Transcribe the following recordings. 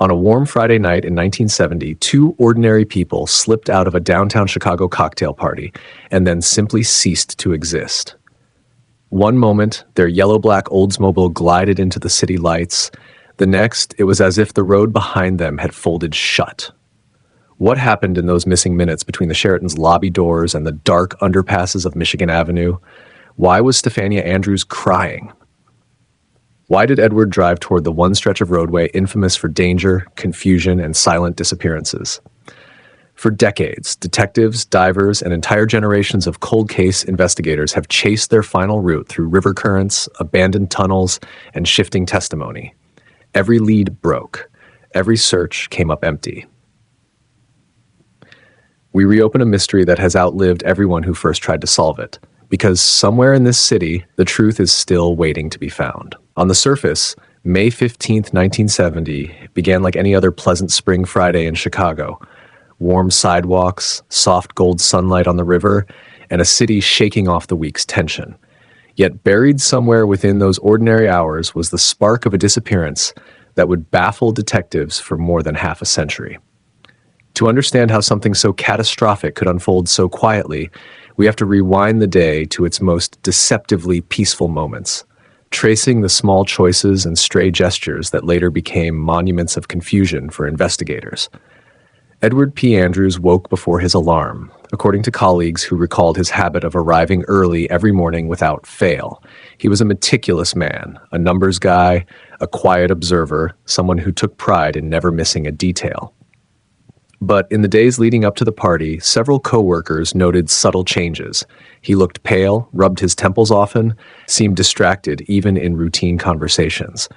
On a warm Friday night in 1970, two ordinary people slipped out of a downtown Chicago cocktail party and then simply ceased to exist. One moment, their yellow-black Oldsmobile glided into the city lights. The next, it was as if the road behind them had folded shut. What happened in those missing minutes between the Sheraton's lobby doors and the dark underpasses of Michigan Avenue? Why was Stephania Andrews crying? Why did Edward drive toward the one stretch of roadway infamous for danger, confusion, and silent disappearances? For decades, detectives, divers, and entire generations of cold case investigators have chased their final route through river currents, abandoned tunnels, and shifting testimony. Every lead broke. Every search came up empty. We reopen a mystery that has outlived everyone who first tried to solve it, because somewhere in this city, the truth is still waiting to be found. On the surface, May 15th, 1970 began like any other pleasant spring Friday in Chicago. Warm sidewalks, soft gold sunlight on the river, and a city shaking off the week's tension. Yet buried somewhere within those ordinary hours was the spark of a disappearance that would baffle detectives for more than half a century. To understand how something so catastrophic could unfold so quietly, we have to rewind the day to its most deceptively peaceful moments, tracing the small choices and stray gestures that later became monuments of confusion for investigators. Edward P. Andrews woke before his alarm, according to colleagues who recalled his habit of arriving early every morning without fail. He was a meticulous man, a numbers guy, a quiet observer, someone who took pride in never missing a detail. But in the days leading up to the party, several co-workers noted subtle changes. He looked pale, rubbed his temples often, seemed distracted even in routine conversations.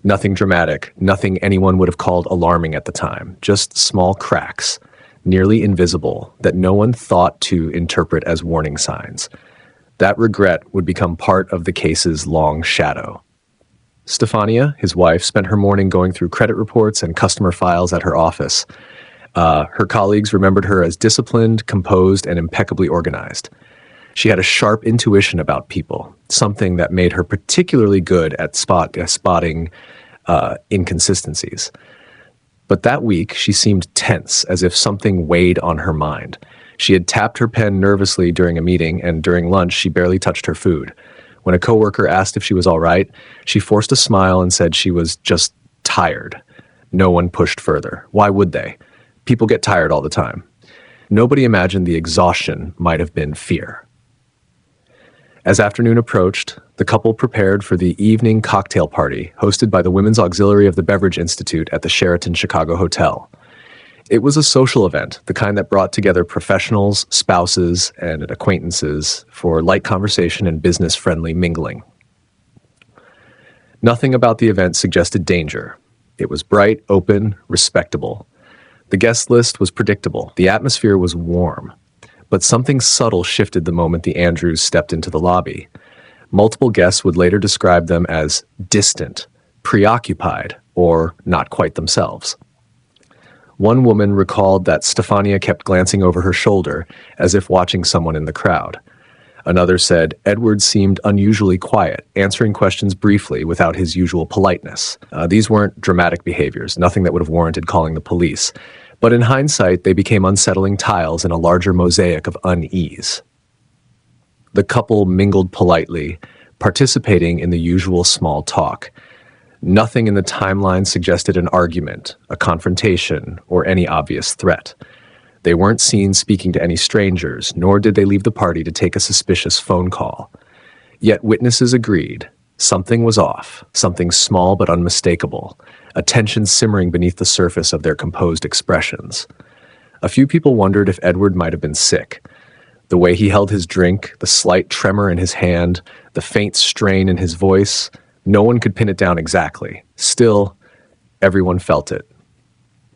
Nothing dramatic, nothing anyone would have called alarming at the time, just small cracks, nearly invisible, that no one thought to interpret as warning signs. That regret would become part of the case's long shadow. Stephania, his wife, spent her morning going through credit reports and customer files at her office. Her colleagues remembered her as disciplined, composed, and impeccably organized. She had a sharp intuition about people, something that made her particularly good at spotting inconsistencies. But that week, she seemed tense, as if something weighed on her mind. She had tapped her pen nervously during a meeting, and during lunch, she barely touched her food. When a coworker asked if she was all right, she forced a smile and said she was just tired. No one pushed further. Why would they? People get tired all the time. Nobody imagined the exhaustion might have been fear. As afternoon approached, the couple prepared for the evening cocktail party hosted by the Women's Auxiliary of the Beverage Institute at the Sheraton Chicago Hotel. It was a social event, the kind that brought together professionals, spouses, and acquaintances for light conversation and business-friendly mingling. Nothing about the event suggested danger. It was bright, open, respectable. The guest list was predictable. The atmosphere was warm. But something subtle shifted the moment the Andrews stepped into the lobby. Multiple guests would later describe them as distant, preoccupied, or not quite themselves. One woman recalled that Stephania kept glancing over her shoulder as if watching someone in the crowd. Another said Edward seemed unusually quiet, answering questions briefly without his usual politeness. These weren't dramatic behaviors, nothing that would have warranted calling the police. But in hindsight, they became unsettling tiles in a larger mosaic of unease. The couple mingled politely, participating in the usual small talk. Nothing in the timeline suggested an argument, a confrontation, or any obvious threat. They weren't seen speaking to any strangers, nor did they leave the party to take a suspicious phone call. Yet witnesses agreed. Something was off, something small but unmistakable, a tension simmering beneath the surface of their composed expressions. A few people wondered if Edward might have been sick. The way he held his drink, the slight tremor in his hand, the faint strain in his voice, no one could pin it down exactly. Still, everyone felt it.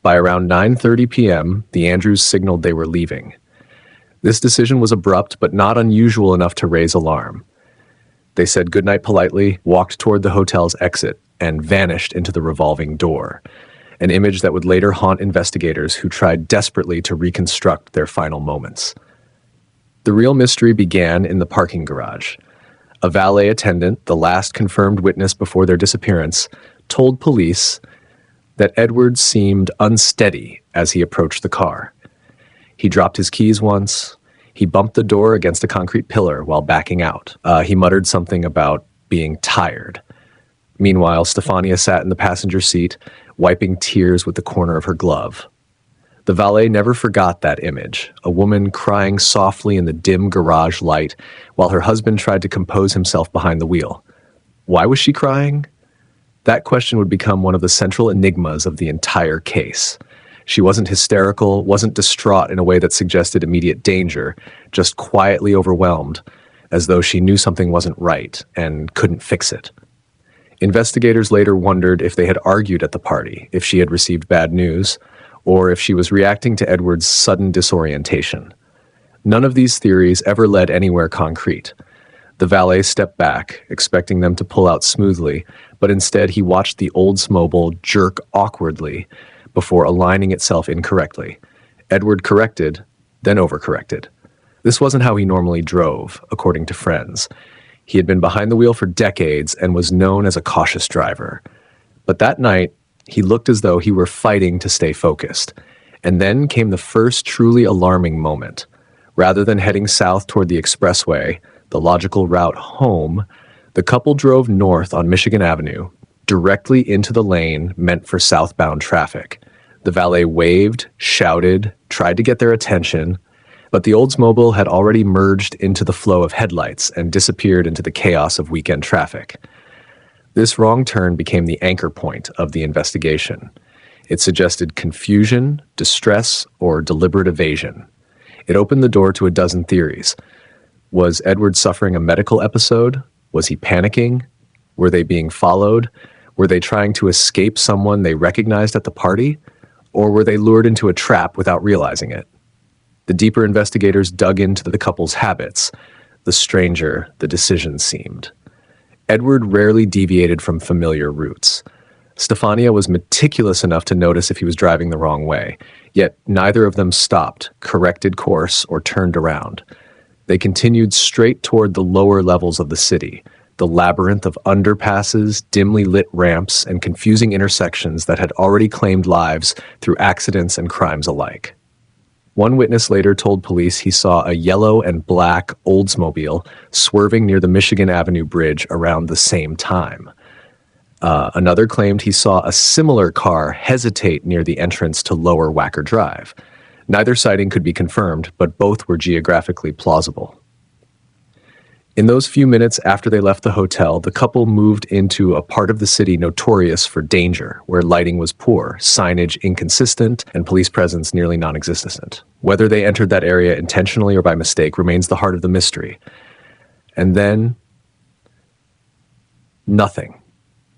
By around 9:30 p.m., the Andrews signaled they were leaving. This decision was abrupt but not unusual enough to raise alarm. They said goodnight politely, walked toward the hotel's exit, and vanished into the revolving door, an image that would later haunt investigators who tried desperately to reconstruct their final moments. The real mystery began in the parking garage. A valet attendant, the last confirmed witness before their disappearance, told police that Edward seemed unsteady as he approached the car. He dropped his keys once. He bumped the door against a concrete pillar while backing out. He muttered something about being tired. Meanwhile, Stephania sat in the passenger seat, wiping tears with the corner of her glove. The valet never forgot that image, a woman crying softly in the dim garage light while her husband tried to compose himself behind the wheel. Why was she crying? That question would become one of the central enigmas of the entire case. She wasn't hysterical, wasn't distraught in a way that suggested immediate danger, just quietly overwhelmed, as though she knew something wasn't right and couldn't fix it. Investigators later wondered if they had argued at the party, if she had received bad news, or if she was reacting to Edward's sudden disorientation. None of these theories ever led anywhere concrete. The valet stepped back, expecting them to pull out smoothly, but instead he watched the Oldsmobile jerk awkwardly before aligning itself incorrectly. Edward corrected, then overcorrected. This wasn't how he normally drove, according to friends. He had been behind the wheel for decades and was known as a cautious driver. But that night, he looked as though he were fighting to stay focused. And then came the first truly alarming moment. Rather than heading south toward the expressway, the logical route home, the couple drove north on Michigan Avenue, directly into the lane meant for southbound traffic. The valet waved, shouted, tried to get their attention, but the Oldsmobile had already merged into the flow of headlights and disappeared into the chaos of weekend traffic. This wrong turn became the anchor point of the investigation. It suggested confusion, distress, or deliberate evasion. It opened the door to a dozen theories. Was Edward suffering a medical episode? Was he panicking? Were they being followed? Were they trying to escape someone they recognized at the party? Or were they lured into a trap without realizing it? The deeper investigators dug into the couple's habits. The stranger the decision seemed. Edward rarely deviated from familiar routes. Stephania was meticulous enough to notice if he was driving the wrong way, yet neither of them stopped, corrected course, or turned around. They continued straight toward the lower levels of the city, the labyrinth of underpasses, dimly lit ramps, and confusing intersections that had already claimed lives through accidents and crimes alike. One witness later told police he saw a yellow and black Oldsmobile swerving near the Michigan Avenue Bridge around the same time. Another claimed he saw a similar car hesitate near the entrance to Lower Wacker Drive. Neither sighting could be confirmed, but both were geographically plausible. In those few minutes after they left the hotel, the couple moved into a part of the city notorious for danger, where lighting was poor, signage inconsistent, and police presence nearly non-existent. Whether they entered that area intentionally or by mistake remains the heart of the mystery. And then, nothing.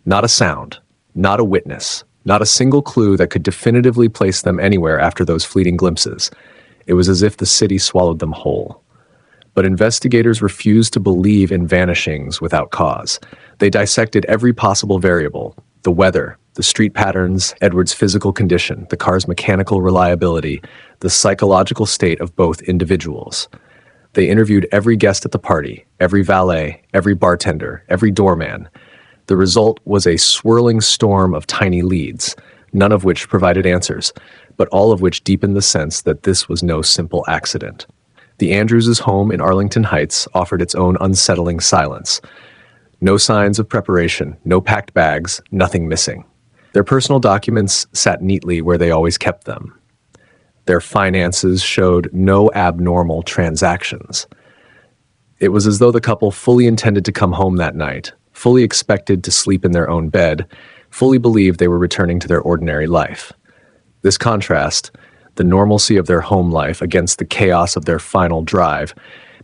Not a sound. Not a witness. Not a single clue that could definitively place them anywhere after those fleeting glimpses. It was as if the city swallowed them whole. But investigators refused to believe in vanishings without cause. They dissected every possible variable: the weather, the street patterns, Edward's physical condition, the car's mechanical reliability, the psychological state of both individuals. They interviewed every guest at the party, every valet, every bartender, every doorman. The result was a swirling storm of tiny leads, none of which provided answers, but all of which deepened the sense that this was no simple accident. The Andrews' home in Arlington Heights offered its own unsettling silence. No signs of preparation, no packed bags, nothing missing. Their personal documents sat neatly where they always kept them. Their finances showed no abnormal transactions. It was as though the couple fully intended to come home that night, fully expected to sleep in their own bed, fully believed they were returning to their ordinary life. This contrast, the normalcy of their home life against the chaos of their final drive,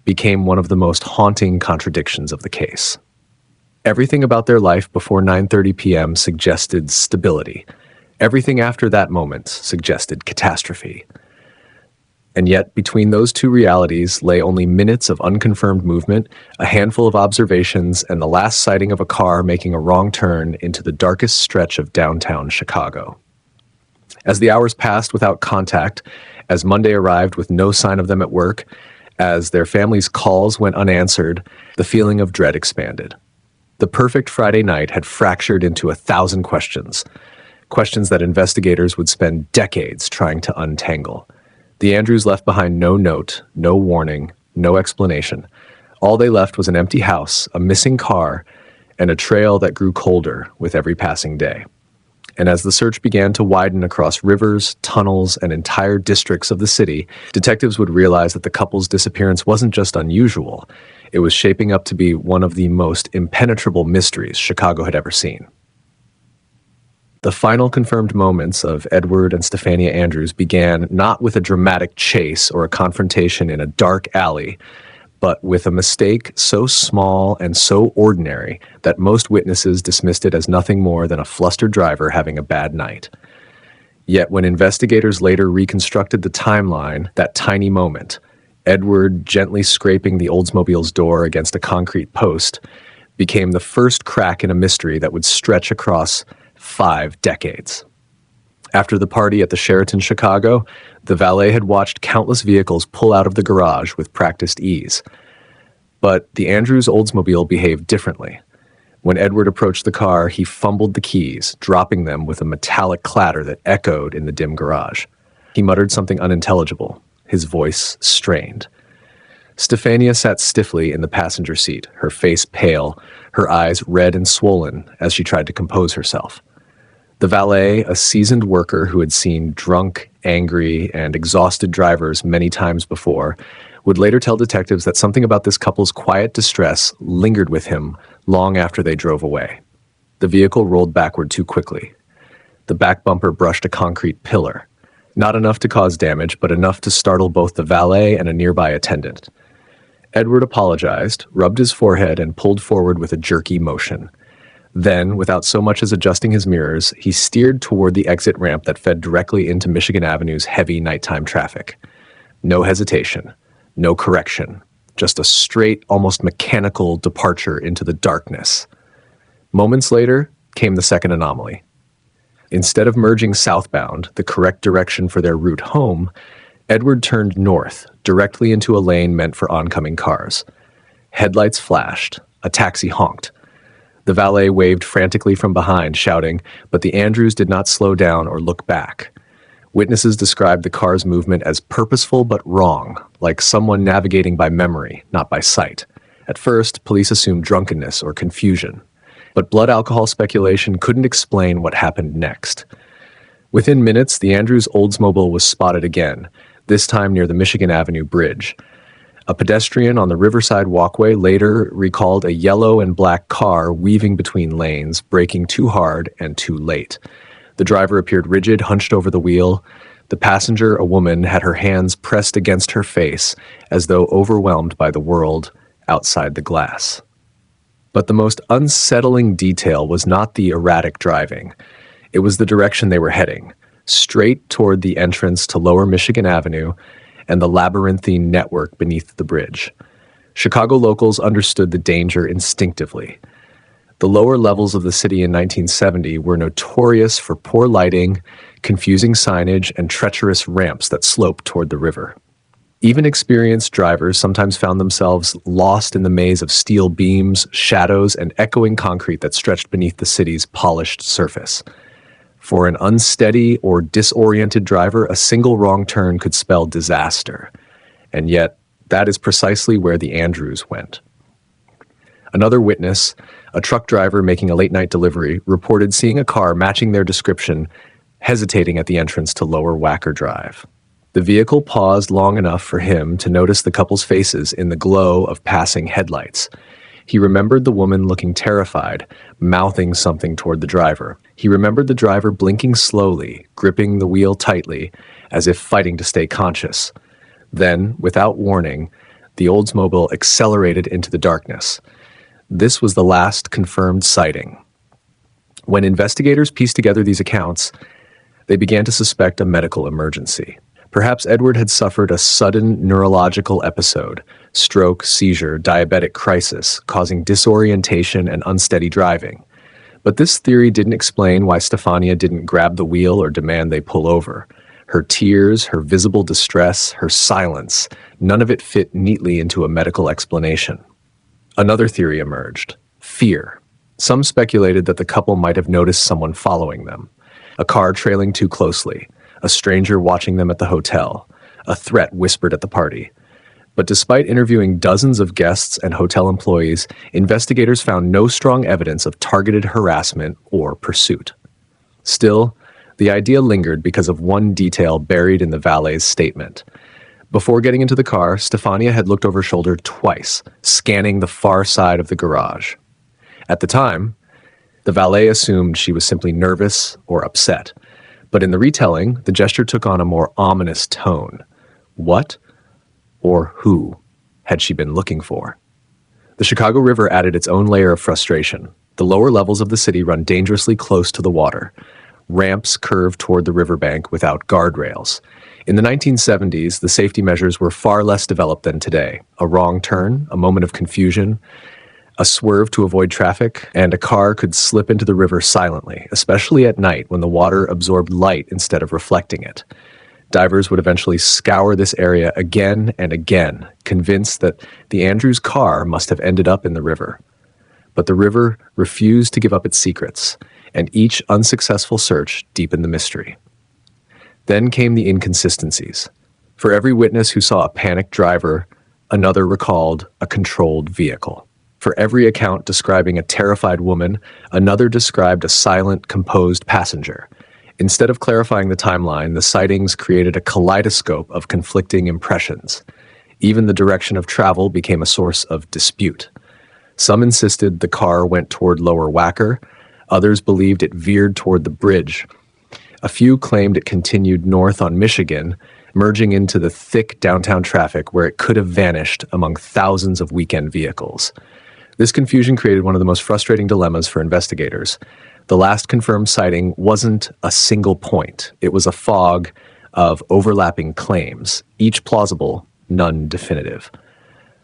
became one of the most haunting contradictions of the case. Everything about their life before 9:30 p.m. suggested stability. Everything after that moment suggested catastrophe. And yet, between those two realities lay only minutes of unconfirmed movement, a handful of observations, and the last sighting of a car making a wrong turn into the darkest stretch of downtown Chicago. As the hours passed without contact, as Monday arrived with no sign of them at work, as their families' calls went unanswered, the feeling of dread expanded. The perfect Friday night had fractured into 1,000 questions. questions that investigators would spend decades trying to untangle. The Andrews left behind no note, no warning, no explanation. All they left was an empty house, a missing car, and a trail that grew colder with every passing day. And as the search began to widen across rivers, tunnels, and entire districts of the city, detectives would realize that the couple's disappearance wasn't just unusual. It was shaping up to be one of the most impenetrable mysteries Chicago had ever seen. The final confirmed moments of Edward and Stephania Andrews began not with a dramatic chase or a confrontation in a dark alley, but with a mistake so small and so ordinary that most witnesses dismissed it as nothing more than a flustered driver having a bad night. Yet when investigators later reconstructed the timeline, that tiny moment, Edward gently scraping the Oldsmobile's door against a concrete post, became the first crack in a mystery that would stretch across 5 decades. After the party at the Sheraton Chicago, the valet had watched countless vehicles pull out of the garage with practiced ease. But the Andrews Oldsmobile behaved differently. When Edward approached the car, he fumbled the keys, dropping them with a metallic clatter that echoed in the dim garage. He muttered something unintelligible, his voice strained. Stephania sat stiffly in the passenger seat, her face pale, her eyes red and swollen as she tried to compose herself. The valet, a seasoned worker who had seen drunk, angry, and exhausted drivers many times before, would later tell detectives that something about this couple's quiet distress lingered with him long after they drove away. The vehicle rolled backward too quickly. The back bumper brushed a concrete pillar. Not enough to cause damage, but enough to startle both the valet and a nearby attendant. Edward apologized, rubbed his forehead, and pulled forward with a jerky motion. Then, without so much as adjusting his mirrors, he steered toward the exit ramp that fed directly into Michigan Avenue's heavy nighttime traffic. No hesitation, no correction, just a straight, almost mechanical departure into the darkness. Moments later came the second anomaly. Instead of merging southbound, the correct direction for their route home, Edward turned north, directly into a lane meant for oncoming cars. Headlights flashed. A taxi honked. The valet waved frantically from behind, shouting, but the Andrews did not slow down or look back. Witnesses described the car's movement as purposeful but wrong, like someone navigating by memory, not by sight. At first, police assumed drunkenness or confusion, but blood alcohol speculation couldn't explain what happened next. Within minutes, the Andrews Oldsmobile was spotted again, this time near the Michigan Avenue Bridge. A pedestrian on the Riverside Walkway later recalled a yellow and black car weaving between lanes, braking too hard and too late. The driver appeared rigid, hunched over the wheel. The passenger, a woman, had her hands pressed against her face as though overwhelmed by the world outside the glass. But the most unsettling detail was not the erratic driving. It was the direction they were heading, straight toward the entrance to Lower Michigan Avenue and the labyrinthine network beneath the bridge. Chicago locals understood the danger instinctively. The lower levels of the city in 1970 were notorious for poor lighting, confusing signage, and treacherous ramps that sloped toward the river. Even experienced drivers sometimes found themselves lost in the maze of steel beams, shadows, and echoing concrete that stretched beneath the city's polished surface. For an unsteady or disoriented driver, a single wrong turn could spell disaster. And yet, that is precisely where the Andrews went. Another witness, a truck driver making a late-night delivery, reported seeing a car matching their description, hesitating at the entrance to Lower Wacker Drive. The vehicle paused long enough for him to notice the couple's faces in the glow of passing headlights. He remembered the woman looking terrified, mouthing something toward the driver. He remembered the driver blinking slowly, gripping the wheel tightly, as if fighting to stay conscious. Then, without warning, the Oldsmobile accelerated into the darkness. This was the last confirmed sighting. When investigators pieced together these accounts, they began to suspect a medical emergency. Perhaps Edward had suffered a sudden neurological episode, stroke, seizure, diabetic crisis, causing disorientation and unsteady driving. But this theory didn't explain why Stephania didn't grab the wheel or demand they pull over. Her tears, her visible distress, her silence, none of it fit neatly into a medical explanation. Another theory emerged: fear. Some speculated that the couple might have noticed someone following them. A car trailing too closely, a stranger watching them at the hotel, a threat whispered at the party. But despite interviewing dozens of guests and hotel employees, investigators found no strong evidence of targeted harassment or pursuit. Still, the idea lingered because of one detail buried in the valet's statement. Before getting into the car, Stephania had looked over her shoulder twice, scanning the far side of the garage. At the time, the valet assumed she was simply nervous or upset. But in the retelling, the gesture took on a more ominous tone. What or who had she been looking for? The Chicago River added its own layer of frustration. The lower levels of the city run dangerously close to the water. Ramps curve toward the riverbank without guardrails. In the 1970s, the safety measures were far less developed than today. A wrong turn, a moment of confusion, a swerve to avoid traffic, and a car could slip into the river silently, especially at night when the water absorbed light instead of reflecting it. Divers would eventually scour this area again and again, convinced that the Andrews car must have ended up in the river. But the river refused to give up its secrets, and each unsuccessful search deepened the mystery. Then came the inconsistencies. For every witness who saw a panicked driver, another recalled a controlled vehicle. For every account describing a terrified woman, another described a silent, composed passenger. Instead of clarifying the timeline, the sightings created a kaleidoscope of conflicting impressions. Even the direction of travel became a source of dispute. Some insisted the car went toward Lower Wacker. Others believed it veered toward the bridge. A few claimed it continued north on Michigan, merging into the thick downtown traffic where it could have vanished among thousands of weekend vehicles. This confusion created one of the most frustrating dilemmas for investigators. The last confirmed sighting wasn't a single point. It was a fog of overlapping claims, each plausible, none definitive.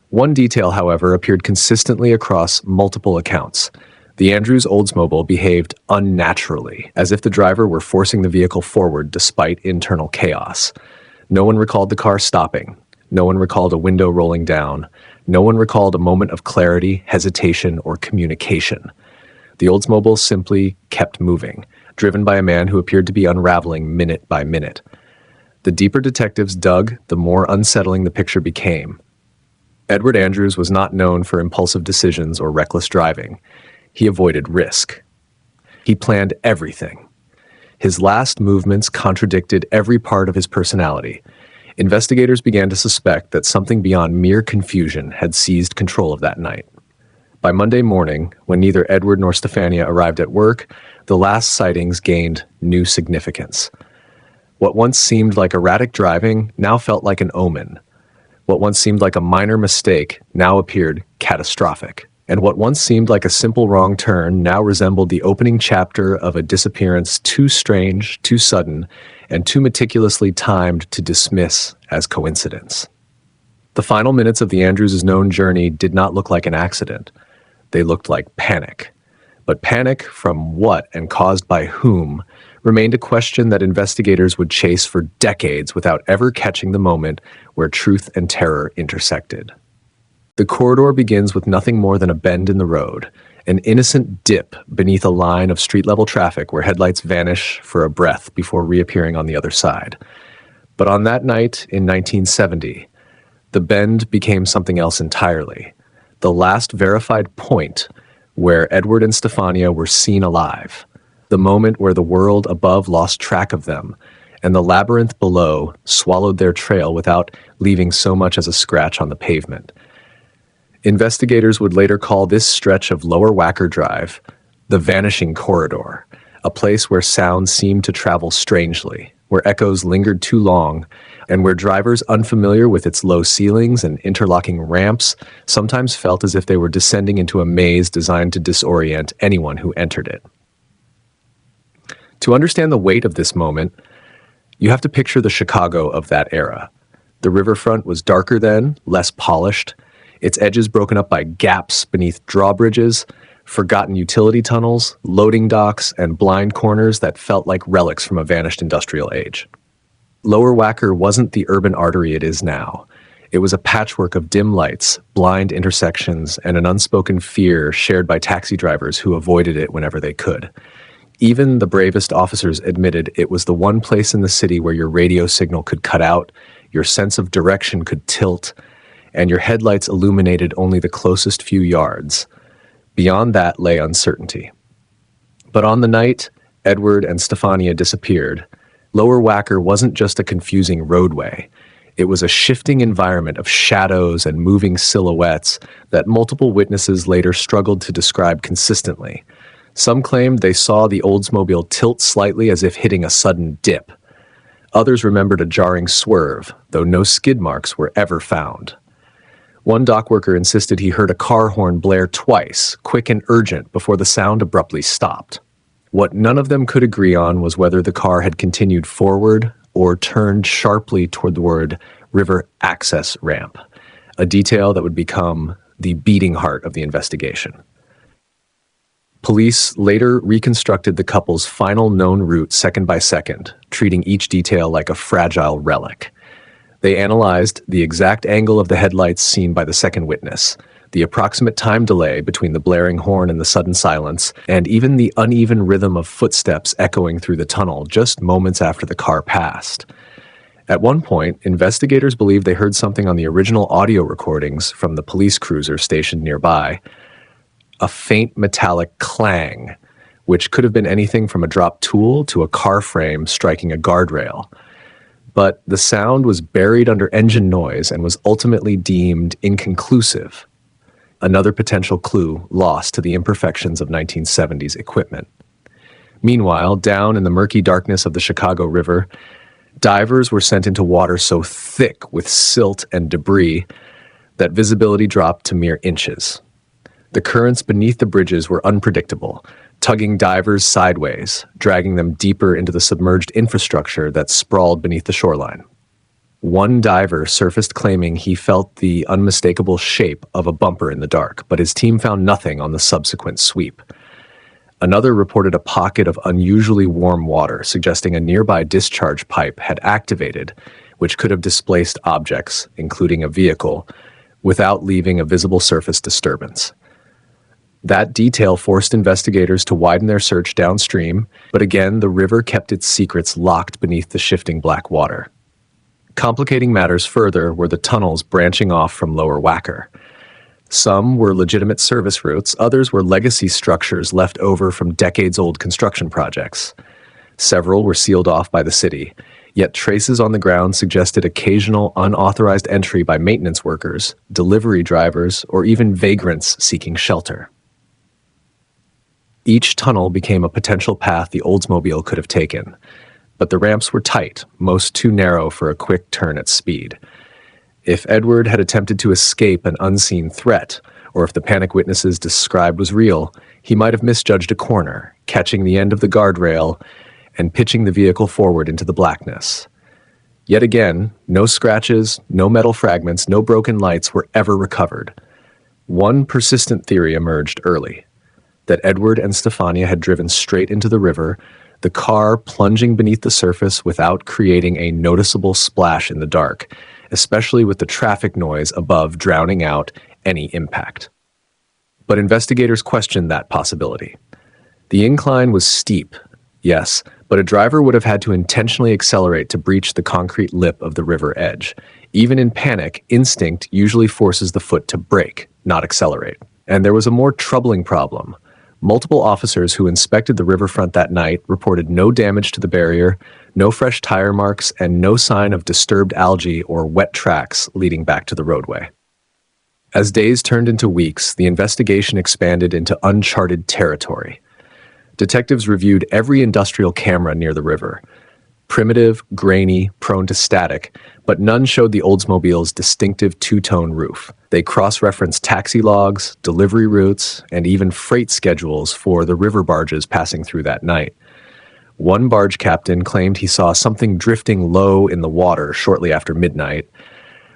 One detail, however, appeared consistently across multiple accounts. The Andrews Oldsmobile behaved unnaturally, as if the driver were forcing the vehicle forward despite internal chaos. No one recalled the car stopping. No one recalled a window rolling down. No one recalled a moment of clarity, hesitation, or communication. The Oldsmobile simply kept moving, driven by a man who appeared to be unraveling minute by minute. The deeper detectives dug, the more unsettling the picture became. Edward Andrews was not known for impulsive decisions or reckless driving. He avoided risk. He planned everything. His last movements contradicted every part of his personality. Investigators began to suspect that something beyond mere confusion had seized control of that night. By Monday morning, when neither Edward nor Stephania arrived at work, the last sightings gained new significance. What once seemed like erratic driving now felt like an omen. What once seemed like a minor mistake now appeared catastrophic. And what once seemed like a simple wrong turn now resembled the opening chapter of a disappearance too strange, too sudden, and too meticulously timed to dismiss as coincidence. The final minutes of the Andrews' known journey did not look like an accident. They looked like panic. But panic from what and caused by whom remained a question that investigators would chase for decades without ever catching the moment where truth and terror intersected. The corridor begins with nothing more than a bend in the road, an innocent dip beneath a line of street-level traffic where headlights vanish for a breath before reappearing on the other side. But on that night in 1970, the bend became something else entirely. The last verified point where Edward and Stephania were seen alive. The moment where the world above lost track of them, and the labyrinth below swallowed their trail without leaving so much as a scratch on the pavement. Investigators would later call this stretch of Lower Wacker Drive the Vanishing Corridor, a place where sound seemed to travel strangely, where echoes lingered too long, and where drivers unfamiliar with its low ceilings and interlocking ramps sometimes felt as if they were descending into a maze designed to disorient anyone who entered it. To understand the weight of this moment, you have to picture the Chicago of that era. The riverfront was darker then, less polished, its edges broken up by gaps beneath drawbridges, forgotten utility tunnels, loading docks, and blind corners that felt like relics from a vanished industrial age. Lower Wacker wasn't the urban artery it is now. It was a patchwork of dim lights, blind intersections, and an unspoken fear shared by taxi drivers who avoided it whenever they could. Even the bravest officers admitted it was the one place in the city where your radio signal could cut out, your sense of direction could tilt, and your headlights illuminated only the closest few yards. Beyond that lay uncertainty. But on the night Edward and Stephania disappeared, Lower Wacker wasn't just a confusing roadway. It was a shifting environment of shadows and moving silhouettes that multiple witnesses later struggled to describe consistently. Some claimed they saw the Oldsmobile tilt slightly as if hitting a sudden dip. Others remembered a jarring swerve, though no skid marks were ever found. One dock worker insisted he heard a car horn blare twice, quick and urgent, before the sound abruptly stopped. What none of them could agree on was whether the car had continued forward or turned sharply toward river access ramp, a detail that would become the beating heart of the investigation. Police later reconstructed the couple's final known route second by second, treating each detail like a fragile relic. They analyzed the exact angle of the headlights seen by the second witness, the approximate time delay between the blaring horn and the sudden silence, and even the uneven rhythm of footsteps echoing through the tunnel just moments after the car passed. At one point, investigators believed they heard something on the original audio recordings from the police cruiser stationed nearby, a faint metallic clang, which could have been anything from a dropped tool to a car frame striking a guardrail. But the sound was buried under engine noise and was ultimately deemed inconclusive, another potential clue lost to the imperfections of 1970s equipment. Meanwhile, down in the murky darkness of the Chicago River, divers were sent into water so thick with silt and debris that visibility dropped to mere inches. The currents beneath the bridges were unpredictable, tugging divers sideways, dragging them deeper into the submerged infrastructure that sprawled beneath the shoreline. One diver surfaced claiming he felt the unmistakable shape of a bumper in the dark, but his team found nothing on the subsequent sweep. Another reported a pocket of unusually warm water, suggesting a nearby discharge pipe had activated, which could have displaced objects, including a vehicle, without leaving a visible surface disturbance. That detail forced investigators to widen their search downstream, but again, the river kept its secrets locked beneath the shifting black water. Complicating matters further were the tunnels branching off from Lower Wacker. Some were legitimate service routes, others were legacy structures left over from decades-old construction projects. Several were sealed off by the city, yet traces on the ground suggested occasional unauthorized entry by maintenance workers, delivery drivers, or even vagrants seeking shelter. Each tunnel became a potential path the Oldsmobile could have taken, but the ramps were tight, most too narrow for a quick turn at speed. If Edward had attempted to escape an unseen threat, or if the panic witnesses described was real, he might have misjudged a corner, catching the end of the guardrail and pitching the vehicle forward into the blackness. Yet again, no scratches, no metal fragments, no broken lights were ever recovered. One persistent theory emerged early: that Edward and Stephania had driven straight into the river, the car plunging beneath the surface without creating a noticeable splash in the dark, especially with the traffic noise above drowning out any impact. But investigators questioned that possibility. The incline was steep, yes, but a driver would have had to intentionally accelerate to breach the concrete lip of the river edge. Even in panic, instinct usually forces the foot to brake, not accelerate. And there was a more troubling problem. Multiple officers who inspected the riverfront that night reported no damage to the barrier, no fresh tire marks, and no sign of disturbed algae or wet tracks leading back to the roadway. As days turned into weeks, the investigation expanded into uncharted territory. Detectives reviewed every industrial camera near the river. Primitive, grainy, prone to static, but none showed the Oldsmobile's distinctive two-tone roof. They cross-referenced taxi logs, delivery routes, and even freight schedules for the river barges passing through that night. One barge captain claimed he saw something drifting low in the water shortly after midnight,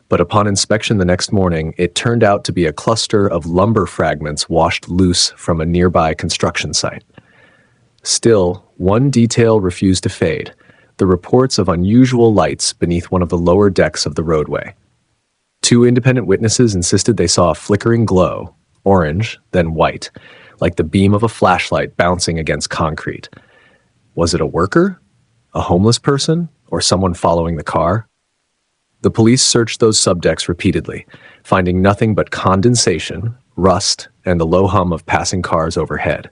but upon inspection the next morning, it turned out to be a cluster of lumber fragments washed loose from a nearby construction site. Still, one detail refused to fade: the reports of unusual lights beneath one of the lower decks of the roadway. Two independent witnesses insisted they saw a flickering glow, orange, then white, like the beam of a flashlight bouncing against concrete. Was it a worker, a homeless person, or someone following the car? The police searched those subdecks repeatedly, finding nothing but condensation, rust, and the low hum of passing cars overhead.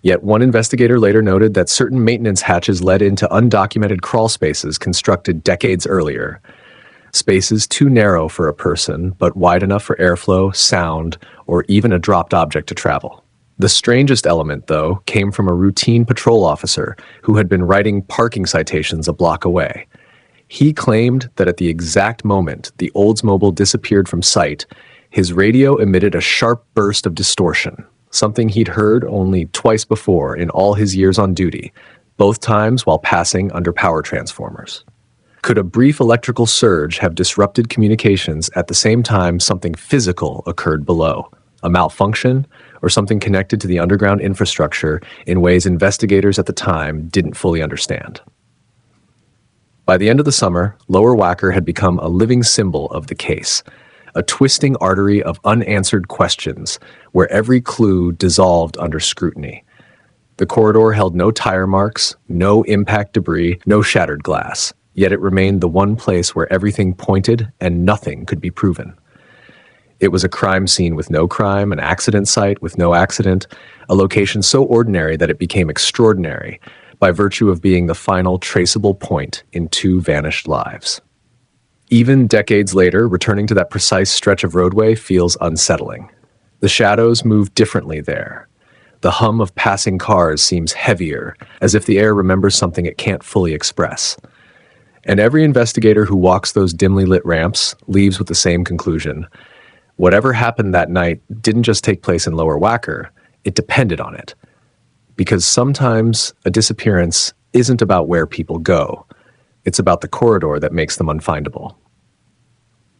Yet one investigator later noted that certain maintenance hatches led into undocumented crawl spaces constructed decades earlier. Spaces too narrow for a person, but wide enough for airflow, sound, or even a dropped object to travel. The strangest element, though, came from a routine patrol officer who had been writing parking citations a block away. He claimed that at the exact moment the Oldsmobile disappeared from sight, his radio emitted a sharp burst of distortion, something he'd heard only twice before in all his years on duty, both times while passing under power transformers. Could a brief electrical surge have disrupted communications at the same time something physical occurred below? A malfunction, or something connected to the underground infrastructure in ways investigators at the time didn't fully understand? By the end of the summer, Lower Wacker had become a living symbol of the case, a twisting artery of unanswered questions where every clue dissolved under scrutiny. The corridor held no tire marks, no impact debris, no shattered glass, yet it remained the one place where everything pointed and nothing could be proven. It was a crime scene with no crime, an accident site with no accident, a location so ordinary that it became extraordinary by virtue of being the final traceable point in two vanished lives. Even decades later, returning to that precise stretch of roadway feels unsettling. The shadows move differently there. The hum of passing cars seems heavier, as if the air remembers something it can't fully express. And every investigator who walks those dimly lit ramps leaves with the same conclusion. Whatever happened that night didn't just take place in Lower Wacker, it depended on it. Because sometimes a disappearance isn't about where people go. It's about the corridor that makes them unfindable.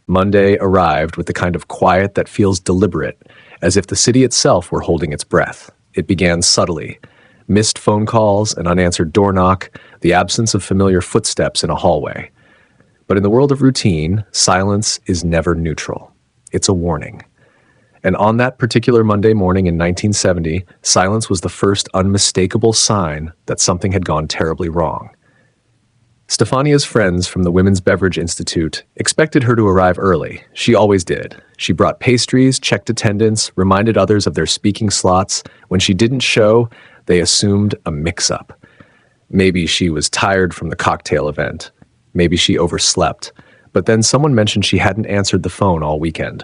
Monday arrived with the kind of quiet that feels deliberate, as if the city itself were holding its breath. It began subtly. Missed phone calls, an unanswered door knock, the absence of familiar footsteps in a hallway. But in the world of routine, silence is never neutral. It's a warning. And on that particular Monday morning in 1970, silence was the first unmistakable sign that something had gone terribly wrong. Stephania's friends from the Women's Beverage Institute expected her to arrive early. She always did. She brought pastries, checked attendance, reminded others of their speaking slots. When she didn't show, they assumed a mix-up. Maybe she was tired from the cocktail event. Maybe she overslept. But then someone mentioned she hadn't answered the phone all weekend.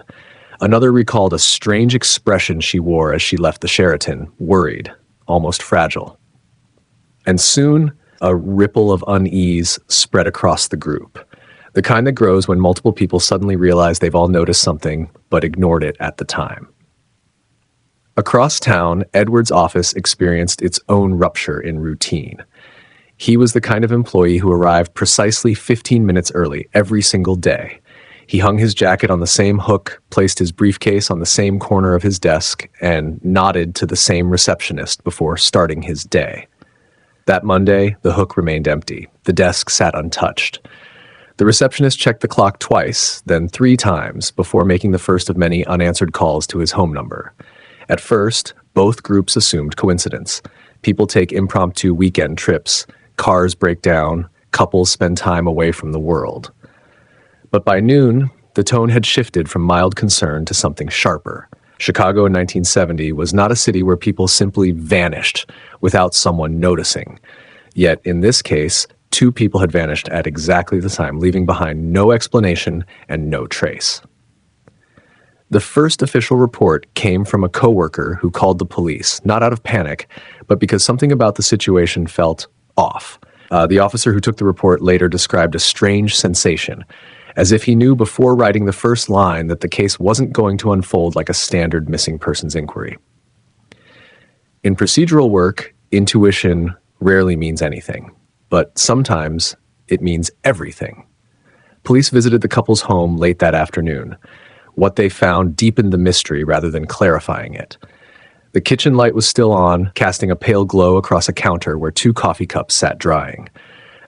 Another recalled a strange expression she wore as she left the Sheraton, worried, almost fragile. And soon, a ripple of unease spread across the group, the kind that grows when multiple people suddenly realize they've all noticed something but ignored it at the time. Across town, Edward's office experienced its own rupture in routine. He was the kind of employee who arrived precisely 15 minutes early every single day. He hung his jacket on the same hook, placed his briefcase on the same corner of his desk, and nodded to the same receptionist before starting his day. That Monday, the hook remained empty. The desk sat untouched. The receptionist checked the clock twice, then 3 times, before making the first of many unanswered calls to his home number. At first, both groups assumed coincidence. People take impromptu weekend trips. Cars break down, couples spend time away from the world. But by noon, the tone had shifted from mild concern to something sharper. Chicago in 1970 was not a city where people simply vanished without someone noticing. Yet in this case, 2 people had vanished at exactly the time, leaving behind no explanation and no trace. The first official report came from a coworker who called the police, not out of panic, but because something about the situation felt off. The officer who took the report later described a strange sensation, as if he knew before writing the first line that the case wasn't going to unfold like a standard missing persons inquiry. In procedural work, intuition rarely means anything, but sometimes it means everything. Police visited the couple's home late that afternoon. What they found deepened the mystery rather than clarifying it. The kitchen light was still on, casting a pale glow across a counter where 2 coffee cups sat drying.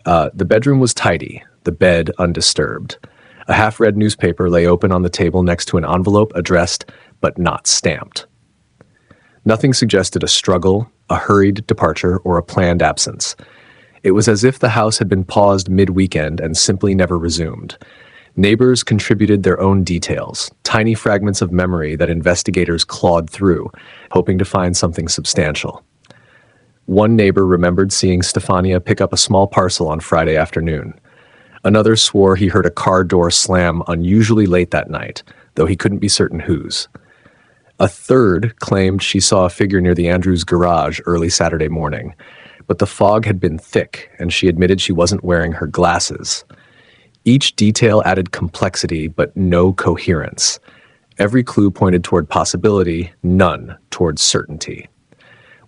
The bedroom was tidy, the bed undisturbed. A half-read newspaper lay open on the table next to an envelope addressed but not stamped. Nothing suggested a struggle, a hurried departure, or a planned absence. It was as if the house had been paused mid-weekend and simply never resumed. Neighbors contributed their own details, tiny fragments of memory that investigators clawed through, hoping to find something substantial. One neighbor remembered seeing Stephania pick up a small parcel on Friday afternoon. Another swore he heard a car door slam unusually late that night, though he couldn't be certain whose. A third claimed she saw a figure near the Andrews garage early Saturday morning, but the fog had been thick, and she admitted she wasn't wearing her glasses. Each detail added complexity, but no coherence. Every clue pointed toward possibility, none toward certainty.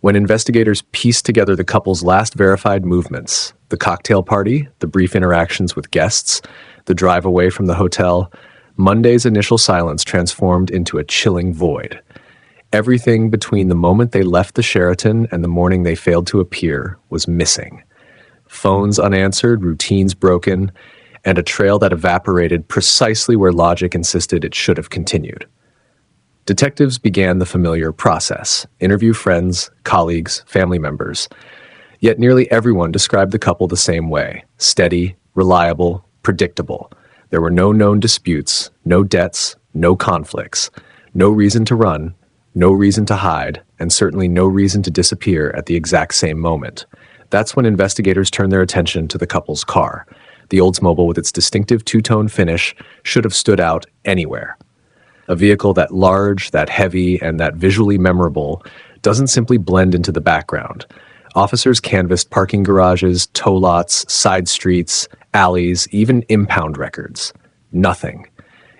When investigators pieced together the couple's last verified movements, the cocktail party, the brief interactions with guests, the drive away from the hotel, Monday's initial silence transformed into a chilling void. Everything between the moment they left the Sheraton and the morning they failed to appear was missing. Phones unanswered, routines broken, and a trail that evaporated precisely where logic insisted it should have continued. Detectives began the familiar process: interview friends, colleagues, family members. Yet nearly everyone described the couple the same way: steady, reliable, predictable. There were no known disputes, no debts, no conflicts, no reason to run, no reason to hide, and certainly no reason to disappear at the exact same moment. That's when investigators turned their attention to the couple's car. The Oldsmobile, with its distinctive two-tone finish, should have stood out anywhere. A vehicle that large, that heavy, and that visually memorable doesn't simply blend into the background. Officers canvassed parking garages, tow lots, side streets, alleys, even impound records. Nothing.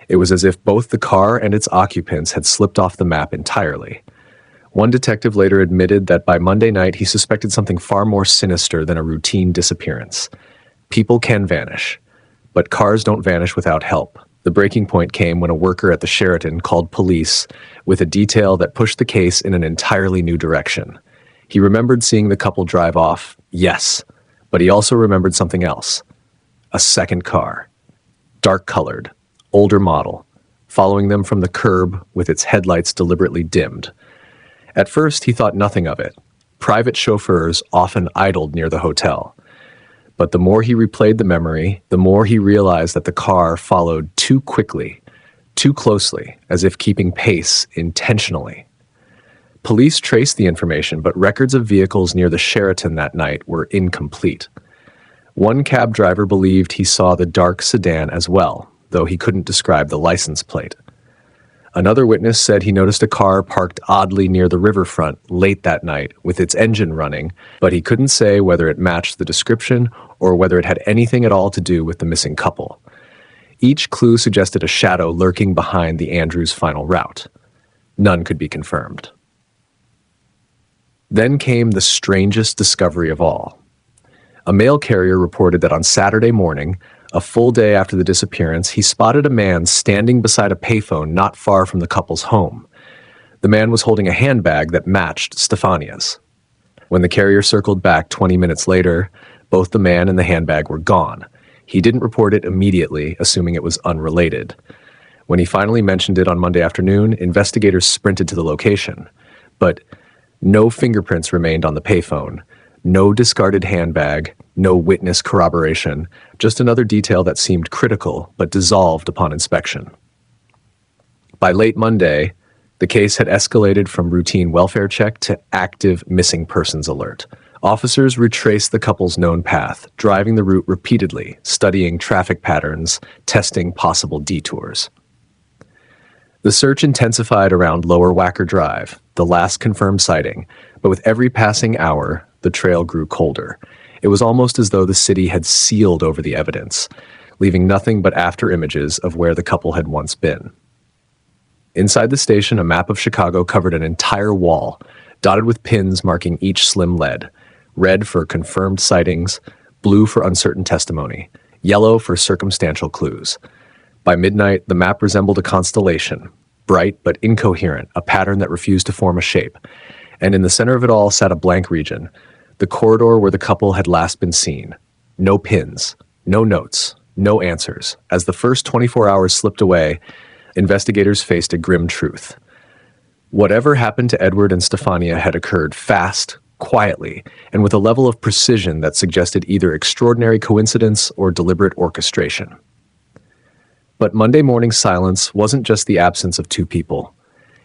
It was as if both the car and its occupants had slipped off the map entirely. One detective later admitted that by Monday night he suspected something far more sinister than a routine disappearance. People can vanish, but cars don't vanish without help. The breaking point came when a worker at the Sheraton called police with a detail that pushed the case in an entirely new direction. He remembered seeing the couple drive off, yes, but he also remembered something else. A second car. Dark-colored, older model, following them from the curb with its headlights deliberately dimmed. At first, he thought nothing of it. Private chauffeurs often idled near the hotel. But the more he replayed the memory, the more he realized that the car followed too quickly, too closely, as if keeping pace intentionally. Police traced the information, but records of vehicles near the Sheraton that night were incomplete. One cab driver believed he saw the dark sedan as well, though he couldn't describe the license plate. Another witness said he noticed a car parked oddly near the riverfront late that night with its engine running, but he couldn't say whether it matched the description or whether it had anything at all to do with the missing couple. Each clue suggested a shadow lurking behind the Andrews' final route. None could be confirmed. Then came the strangest discovery of all. A mail carrier reported that on Saturday morning, a full day after the disappearance, he spotted a man standing beside a payphone not far from the couple's home. The man was holding a handbag that matched Stephania's. When the carrier circled back 20 minutes later, both the man and the handbag were gone. He didn't report it immediately, assuming it was unrelated. When he finally mentioned it on Monday afternoon, investigators sprinted to the location. But no fingerprints remained on the payphone. No discarded handbag, no witness corroboration, just another detail that seemed critical but dissolved upon inspection. By late Monday, the case had escalated from routine welfare check to active missing persons alert. Officers retraced the couple's known path, driving the route repeatedly, studying traffic patterns, testing possible detours. The search intensified around Lower Wacker Drive, the last confirmed sighting, but with every passing hour, the trail grew colder. It was almost as though the city had sealed over the evidence, leaving nothing but after images of where the couple had once been. Inside the station, a map of Chicago covered an entire wall, dotted with pins marking each slim lead: red for confirmed sightings, blue for uncertain testimony, yellow for circumstantial clues. By midnight, the map resembled a constellation, bright but incoherent, a pattern that refused to form a shape. And in the center of it all sat a blank region, the corridor where the couple had last been seen. No pins, no notes, no answers. As the first 24 hours slipped away, investigators faced a grim truth. Whatever happened to Edward and Stephania had occurred fast, quietly, and with a level of precision that suggested either extraordinary coincidence or deliberate orchestration. But Monday morning's silence wasn't just the absence of two people.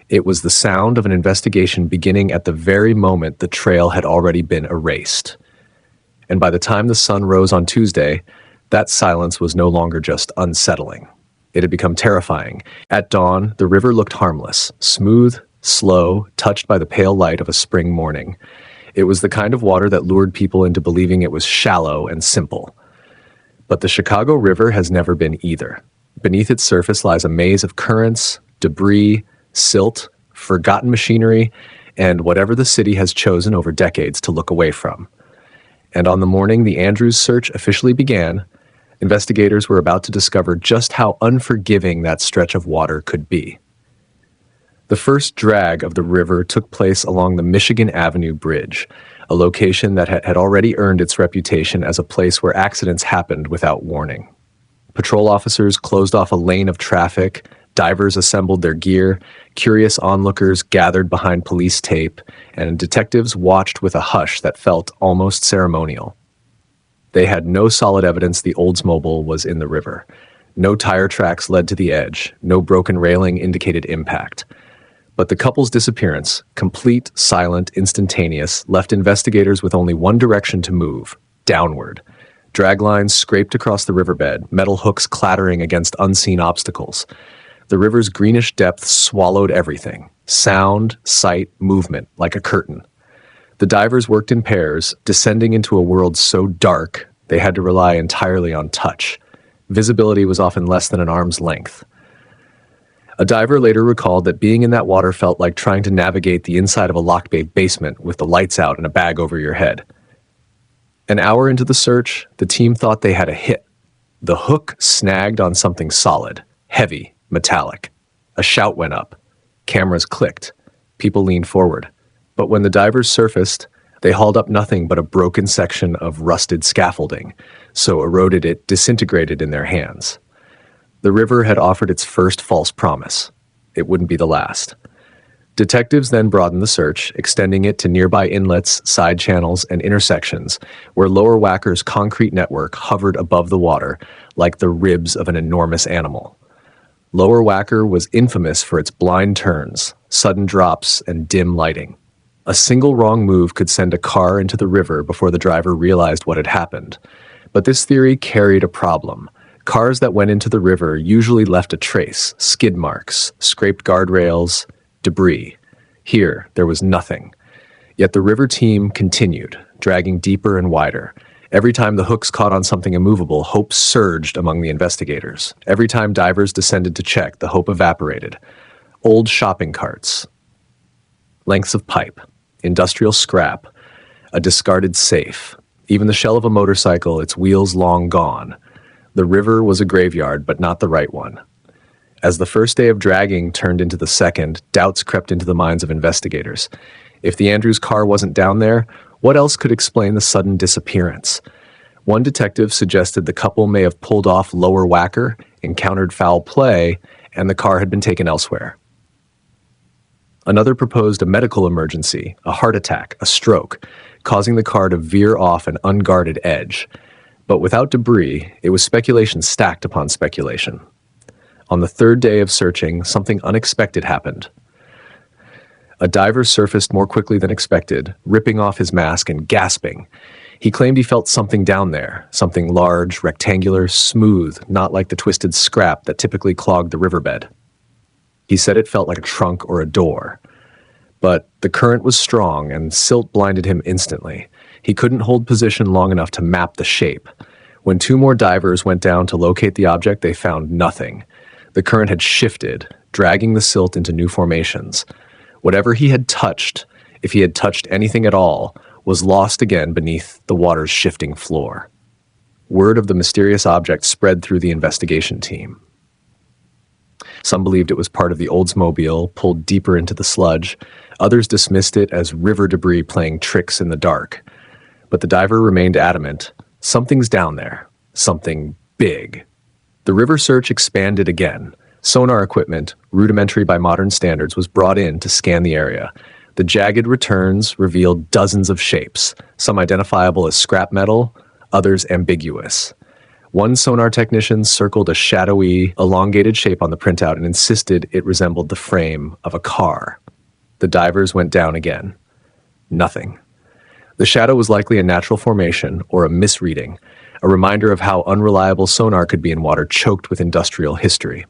It was the sound of an investigation beginning at the very moment the trail had already been erased. And by the time the sun rose on Tuesday, that silence was no longer just unsettling. It had become terrifying. At dawn, the river looked harmless, smooth, slow, touched by the pale light of a spring morning. It was the kind of water that lured people into believing it was shallow and simple. But the Chicago River has never been either. Beneath its surface lies a maze of currents, debris, silt, forgotten machinery, and whatever the city has chosen over decades to look away from. And on the morning the Andrews search officially began, investigators were about to discover just how unforgiving that stretch of water could be. The first drag of the river took place along the Michigan Avenue Bridge, a location that had already earned its reputation as a place where accidents happened without warning. Patrol officers closed off a lane of traffic, divers assembled their gear, curious onlookers gathered behind police tape, and detectives watched with a hush that felt almost ceremonial. They had no solid evidence the Oldsmobile was in the river. No tire tracks led to the edge, no broken railing indicated impact. But the couple's disappearance, complete, silent, instantaneous, left investigators with only one direction to move: downward. Drag lines scraped across the riverbed, metal hooks clattering against unseen obstacles. The river's greenish depths swallowed everything: sound, sight, movement, like a curtain. The divers worked in pairs, descending into a world so dark they had to rely entirely on touch. Visibility was often less than an arm's length. A diver later recalled that being in that water felt like trying to navigate the inside of a locked-bay basement with the lights out and a bag over your head. An hour into the search, the team thought they had a hit. The hook snagged on something solid, heavy, metallic. A shout went up. Cameras clicked. People leaned forward. But when the divers surfaced, they hauled up nothing but a broken section of rusted scaffolding, so eroded it disintegrated in their hands. The river had offered its first false promise. It wouldn't be the last. Detectives then broadened the search, extending it to nearby inlets, side channels, and intersections, where Lower Wacker's concrete network hovered above the water like the ribs of an enormous animal. Lower Wacker was infamous for its blind turns, sudden drops, and dim lighting. A single wrong move could send a car into the river before the driver realized what had happened. But this theory carried a problem. Cars that went into the river usually left a trace: skid marks, scraped guardrails, debris. Here, there was nothing. Yet the river team continued, dragging deeper and wider. Every time the hooks caught on something immovable, hope surged among the investigators. Every time divers descended to check, the hope evaporated. Old shopping carts, lengths of pipe, industrial scrap, a discarded safe, even the shell of a motorcycle, its wheels long gone. The river was a graveyard, but not the right one. As the first day of dragging turned into the second, doubts crept into the minds of investigators. If the Andrews car wasn't down there, what else could explain the sudden disappearance? One detective suggested the couple may have pulled off Lower Wacker, encountered foul play, and the car had been taken elsewhere. Another proposed a medical emergency, a heart attack, a stroke, causing the car to veer off an unguarded edge. But without debris, it was speculation stacked upon speculation. On the third day of searching, something unexpected happened. A diver surfaced more quickly than expected, ripping off his mask and gasping. He claimed he felt something down there, something large, rectangular, smooth, not like the twisted scrap that typically clogged the riverbed. He said it felt like a trunk or a door. But the current was strong, and silt blinded him instantly. He couldn't hold position long enough to map the shape. When two more divers went down to locate the object, they found nothing. The current had shifted, dragging the silt into new formations. Whatever he had touched, if he had touched anything at all, was lost again beneath the water's shifting floor. Word of the mysterious object spread through the investigation team. Some believed it was part of the Oldsmobile, pulled deeper into the sludge. Others dismissed it as river debris playing tricks in the dark. But the diver remained adamant. Something's down there. Something big. The river search expanded again. Sonar equipment, rudimentary by modern standards, was brought in to scan the area. The jagged returns revealed dozens of shapes, some identifiable as scrap metal, others ambiguous. One sonar technician circled a shadowy, elongated shape on the printout and insisted it resembled the frame of a car. The divers went down again. Nothing. The shadow was likely a natural formation or a misreading, a reminder of how unreliable sonar could be in water choked with industrial history.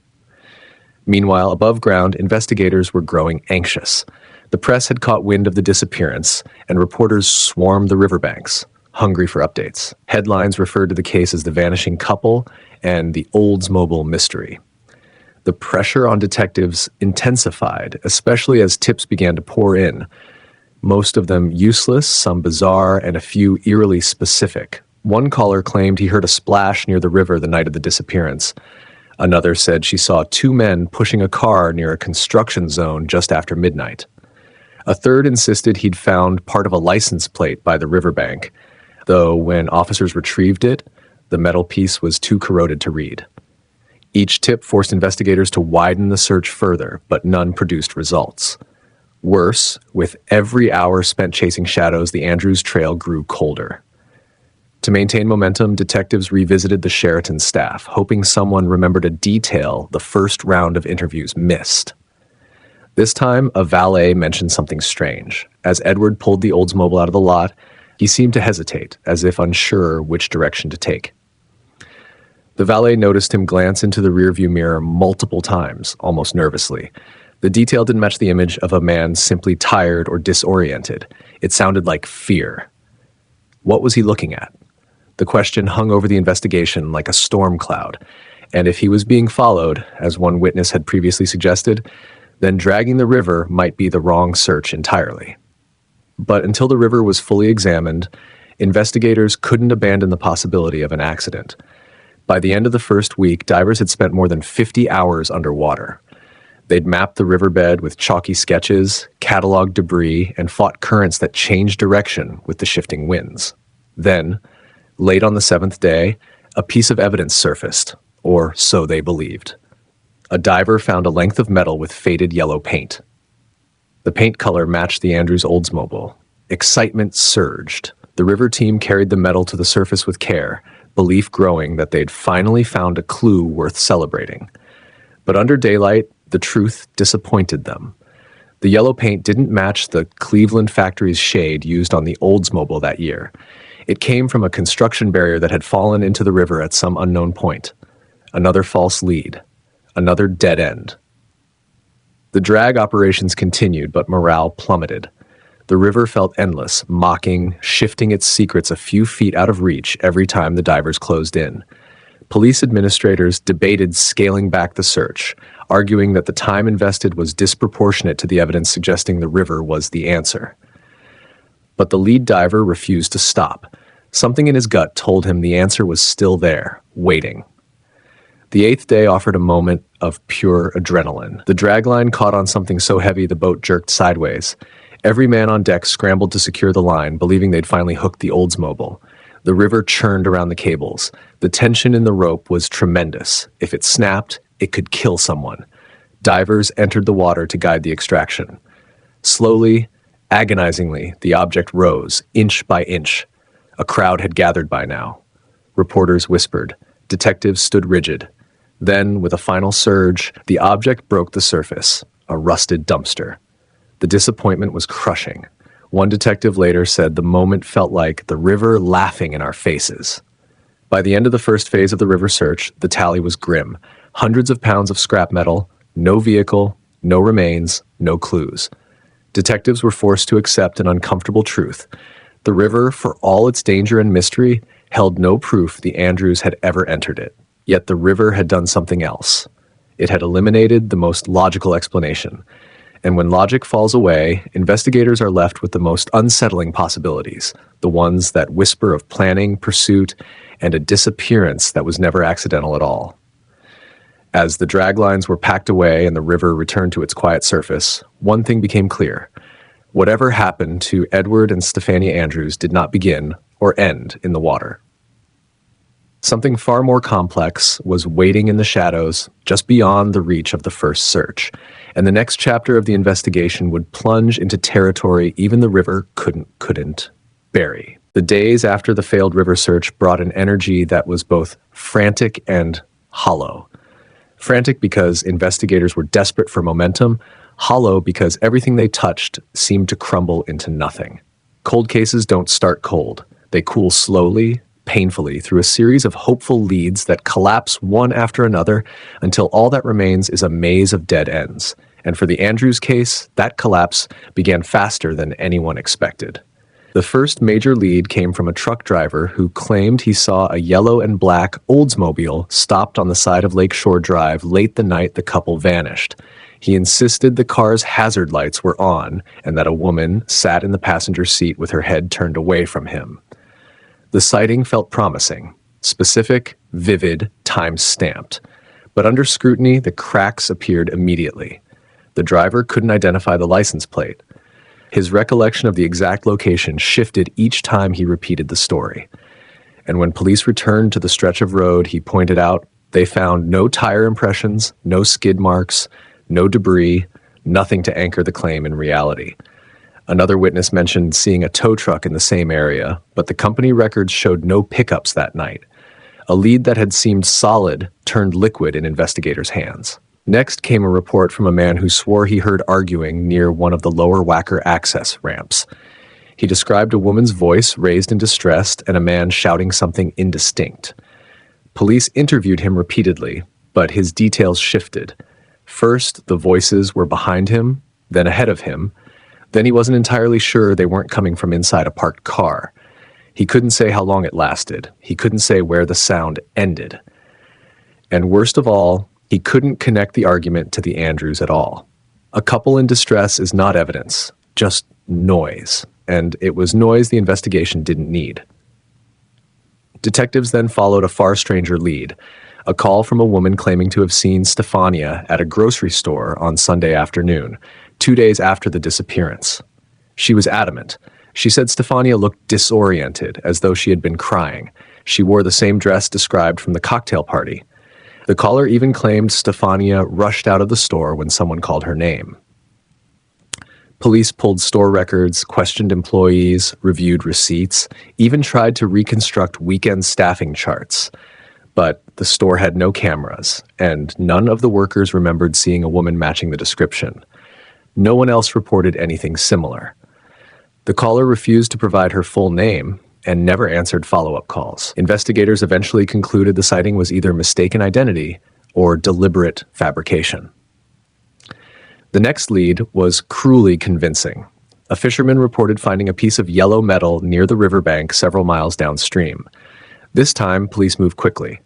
Meanwhile, above ground, investigators were growing anxious. The press had caught wind of the disappearance, and reporters swarmed the riverbanks, hungry for updates. Headlines referred to the case as the vanishing couple and the Oldsmobile mystery. The pressure on detectives intensified, especially as tips began to pour in, most of them useless, some bizarre, and a few eerily specific. One caller claimed he heard a splash near the river the night of the disappearance. Another said she saw two men pushing a car near a construction zone just after midnight. A third insisted he'd found part of a license plate by the riverbank, though when officers retrieved it, the metal piece was too corroded to read. Each tip forced investigators to widen the search further, but none produced results. Worse, with every hour spent chasing shadows, the Andrews trail grew colder. To maintain momentum, detectives revisited the Sheraton staff, hoping someone remembered a detail the first round of interviews missed. This time, a valet mentioned something strange. As Edward pulled the Oldsmobile out of the lot, he seemed to hesitate, as if unsure which direction to take. The valet noticed him glance into the rearview mirror multiple times, almost nervously. The detail didn't match the image of a man simply tired or disoriented. It sounded like fear. What was he looking at? The question hung over the investigation like a storm cloud, and if he was being followed, as one witness had previously suggested, then dragging the river might be the wrong search entirely. But until the river was fully examined, investigators couldn't abandon the possibility of an accident. By the end of the first week, divers had spent more than 50 hours underwater. They'd mapped the riverbed with chalky sketches, cataloged debris, and fought currents that changed direction with the shifting winds. Then, late on the seventh day, a piece of evidence surfaced, or so they believed. A diver found a length of metal with faded yellow paint. The paint color matched the Andrews Oldsmobile. Excitement surged. The river team carried the metal to the surface with care, belief growing that they'd finally found a clue worth celebrating. But under daylight, the truth disappointed them. The yellow paint didn't match the Cleveland factory's shade used on the Oldsmobile that year. It came from a construction barrier that had fallen into the river at some unknown point. Another false lead. Another dead end. The drag operations continued, but morale plummeted. The river felt endless, mocking, shifting its secrets a few feet out of reach every time the divers closed in. Police administrators debated scaling back the search, arguing that the time invested was disproportionate to the evidence suggesting the river was the answer. But the lead diver refused to stop. Something in his gut told him the answer was still there, waiting. The eighth day offered a moment of pure adrenaline. The dragline caught on something so heavy the boat jerked sideways. Every man on deck scrambled to secure the line, believing they'd finally hooked the Oldsmobile. The river churned around the cables. The tension in the rope was tremendous. If it snapped, it could kill someone. Divers entered the water to guide the extraction. Slowly, agonizingly, the object rose, inch by inch. A crowd had gathered by now. Reporters whispered. Detectives stood rigid. Then, with a final surge, the object broke the surface, a rusted dumpster. The disappointment was crushing. One detective later said the moment felt like the river laughing in our faces. By the end of the first phase of the river search, the tally was grim. Hundreds of pounds of scrap metal, no vehicle, no remains, no clues. Detectives were forced to accept an uncomfortable truth. The river, for all its danger and mystery, held no proof the Andrews had ever entered it. Yet the river had done something else. It had eliminated the most logical explanation. And when logic falls away, investigators are left with the most unsettling possibilities, the ones that whisper of planning, pursuit, and a disappearance that was never accidental at all. As the drag lines were packed away and the river returned to its quiet surface, one thing became clear. Whatever happened to Edward and Stephania Andrews did not begin or end in the water. Something far more complex was waiting in the shadows, just beyond the reach of the first search, and the next chapter of the investigation would plunge into territory even the river couldn't bury. The days after the failed river search brought an energy that was both frantic and hollow. Frantic because investigators were desperate for momentum, hollow because everything they touched seemed to crumble into nothing. Cold cases don't start cold. They cool slowly, painfully, through a series of hopeful leads that collapse one after another until all that remains is a maze of dead ends. And for the Andrews case, that collapse began faster than anyone expected. The first major lead came from a truck driver who claimed he saw a yellow and black Oldsmobile stopped on the side of Lakeshore Drive late the night the couple vanished. He insisted the car's hazard lights were on and that a woman sat in the passenger seat with her head turned away from him. The sighting felt promising, specific, vivid, time-stamped. But under scrutiny, the cracks appeared immediately. The driver couldn't identify the license plate. His recollection of the exact location shifted each time he repeated the story. And when police returned to the stretch of road he pointed out, they found no tire impressions, no skid marks, no debris, nothing to anchor the claim in reality. Another witness mentioned seeing a tow truck in the same area, but the company records showed no pickups that night. A lead that had seemed solid turned liquid in investigators' hands. Next came a report from a man who swore he heard arguing near one of the lower Wacker access ramps. He described a woman's voice raised and distressed and a man shouting something indistinct. Police interviewed him repeatedly, but his details shifted. First, the voices were behind him, then ahead of him. Then he wasn't entirely sure they weren't coming from inside a parked car. He couldn't say how long it lasted. He couldn't say where the sound ended. And worst of all, he couldn't connect the argument to the Andrews at all. A couple in distress is not evidence, just noise. And it was noise the investigation didn't need. Detectives then followed a far stranger lead, a call from a woman claiming to have seen Stephania at a grocery store on Sunday afternoon, 2 days after the disappearance. She was adamant. She said Stephania looked disoriented, as though she had been crying. She wore the same dress described from the cocktail party. The caller even claimed Stephania rushed out of the store when someone called her name. Police pulled store records, questioned employees, reviewed receipts, even tried to reconstruct weekend staffing charts. But the store had no cameras, and none of the workers remembered seeing a woman matching the description. No one else reported anything similar. The caller refused to provide her full name and never answered follow-up calls. Investigators eventually concluded the sighting was either mistaken identity or deliberate fabrication. The next lead was cruelly convincing. A fisherman reported finding a piece of yellow metal near the riverbank several miles downstream. This time, police moved quickly.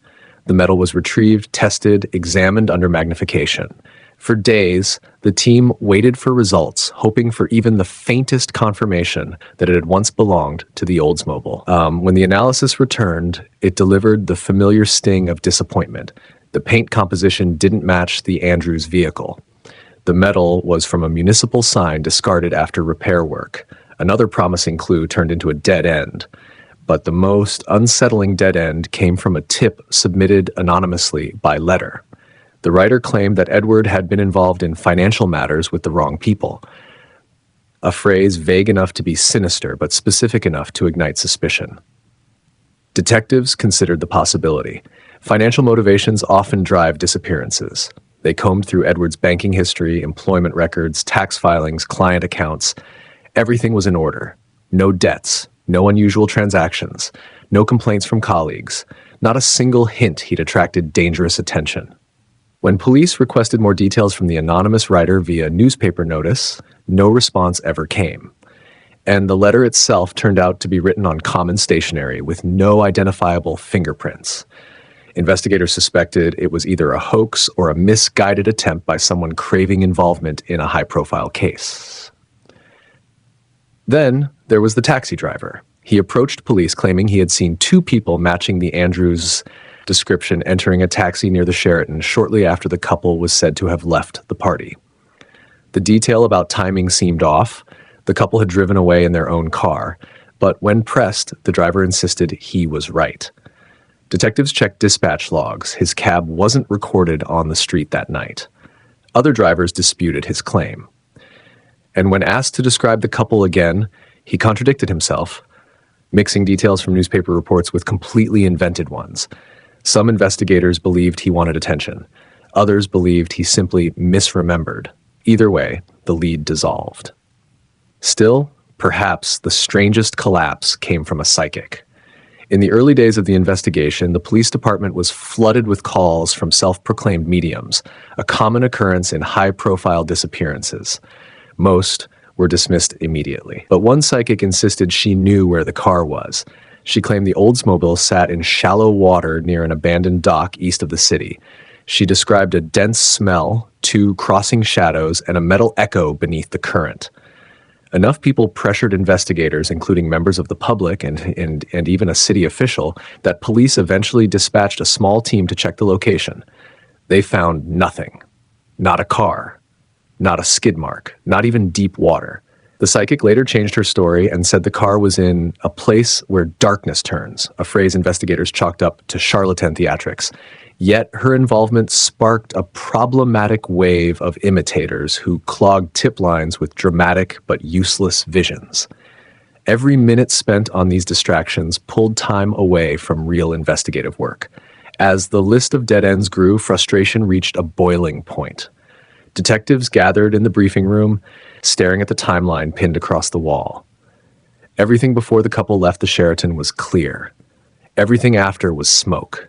The metal was retrieved, tested, examined under magnification. For days, the team waited for results, hoping for even the faintest confirmation that it had once belonged to the Oldsmobile. When the analysis returned, it delivered the familiar sting of disappointment. The paint composition didn't match the Andrews vehicle. The metal was from a municipal sign discarded after repair work. Another promising clue turned into a dead end. But the most unsettling dead end came from a tip submitted anonymously by letter. The writer claimed that Edward had been involved in financial matters with the wrong people, a phrase vague enough to be sinister but specific enough to ignite suspicion. Detectives considered the possibility. Financial motivations often drive disappearances. They combed through Edward's banking history, employment records, tax filings, client accounts. Everything was in order. No debts, no unusual transactions, no complaints from colleagues, not a single hint he'd attracted dangerous attention. When police requested more details from the anonymous writer via newspaper notice, no response ever came. And the letter itself turned out to be written on common stationery with no identifiable fingerprints. Investigators suspected it was either a hoax or a misguided attempt by someone craving involvement in a high-profile case. Then there was the taxi driver. He approached police claiming he had seen two people matching the Andrews description entering a taxi near the Sheraton shortly after the couple was said to have left the party. The detail about timing seemed off. The couple had driven away in their own car, but when pressed, the driver insisted he was right. Detectives checked dispatch logs. His cab wasn't recorded on the street that night. Other drivers disputed his claim. And when asked to describe the couple again, he contradicted himself, mixing details from newspaper reports with completely invented ones. Some investigators believed he wanted attention. Others believed he simply misremembered. Either way, the lead dissolved. Still, perhaps the strangest collapse came from a psychic. In the early days of the investigation, the police department was flooded with calls from self-proclaimed mediums, a common occurrence in high-profile disappearances. Most were dismissed immediately. But one psychic insisted she knew where the car was. She claimed the Oldsmobile sat in shallow water near an abandoned dock east of the city. She described a dense smell, 2 crossing shadows, and a metal echo beneath the current. Enough people pressured investigators, including members of the public and even a city official, that police eventually dispatched a small team to check the location. They found nothing. Not a car. Not a skid mark. Not even deep water. The psychic later changed her story and said the car was in a place where darkness turns, a phrase investigators chalked up to charlatan theatrics. Yet her involvement sparked a problematic wave of imitators who clogged tip lines with dramatic but useless visions. Every minute spent on these distractions pulled time away from real investigative work. As the list of dead ends grew, frustration reached a boiling point. Detectives gathered in the briefing room, staring at the timeline pinned across the wall. Everything before the couple left the Sheraton was clear. Everything after was smoke.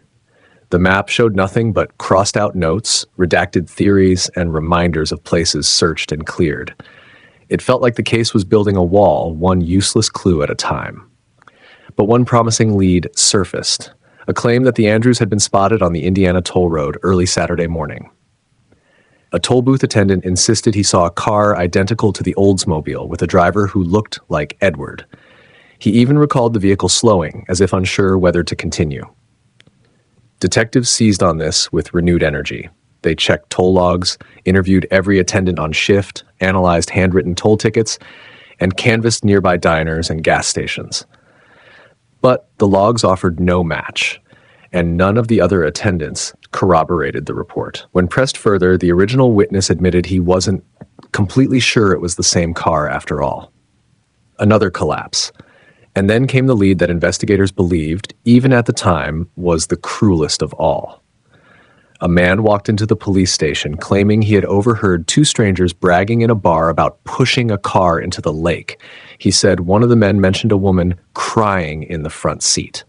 The map showed nothing but crossed-out notes, redacted theories, and reminders of places searched and cleared. It felt like the case was building a wall, one useless clue at a time. But one promising lead surfaced, a claim that the Andrews had been spotted on the Indiana toll road early Saturday morning. A toll booth attendant insisted he saw a car identical to the Oldsmobile with a driver who looked like Edward. He even recalled the vehicle slowing, as if unsure whether to continue. Detectives seized on this with renewed energy. They checked toll logs, interviewed every attendant on shift, analyzed handwritten toll tickets, and canvassed nearby diners and gas stations. But the logs offered no match, and none of the other attendants corroborated the report. When pressed further, the original witness admitted he wasn't completely sure it was the same car after all. Another collapse. And then came the lead that investigators believed, even at the time, was the cruelest of all. A man walked into the police station claiming he had overheard 2 strangers bragging in a bar about pushing a car into the lake. He said one of the men mentioned a woman crying in the front seat.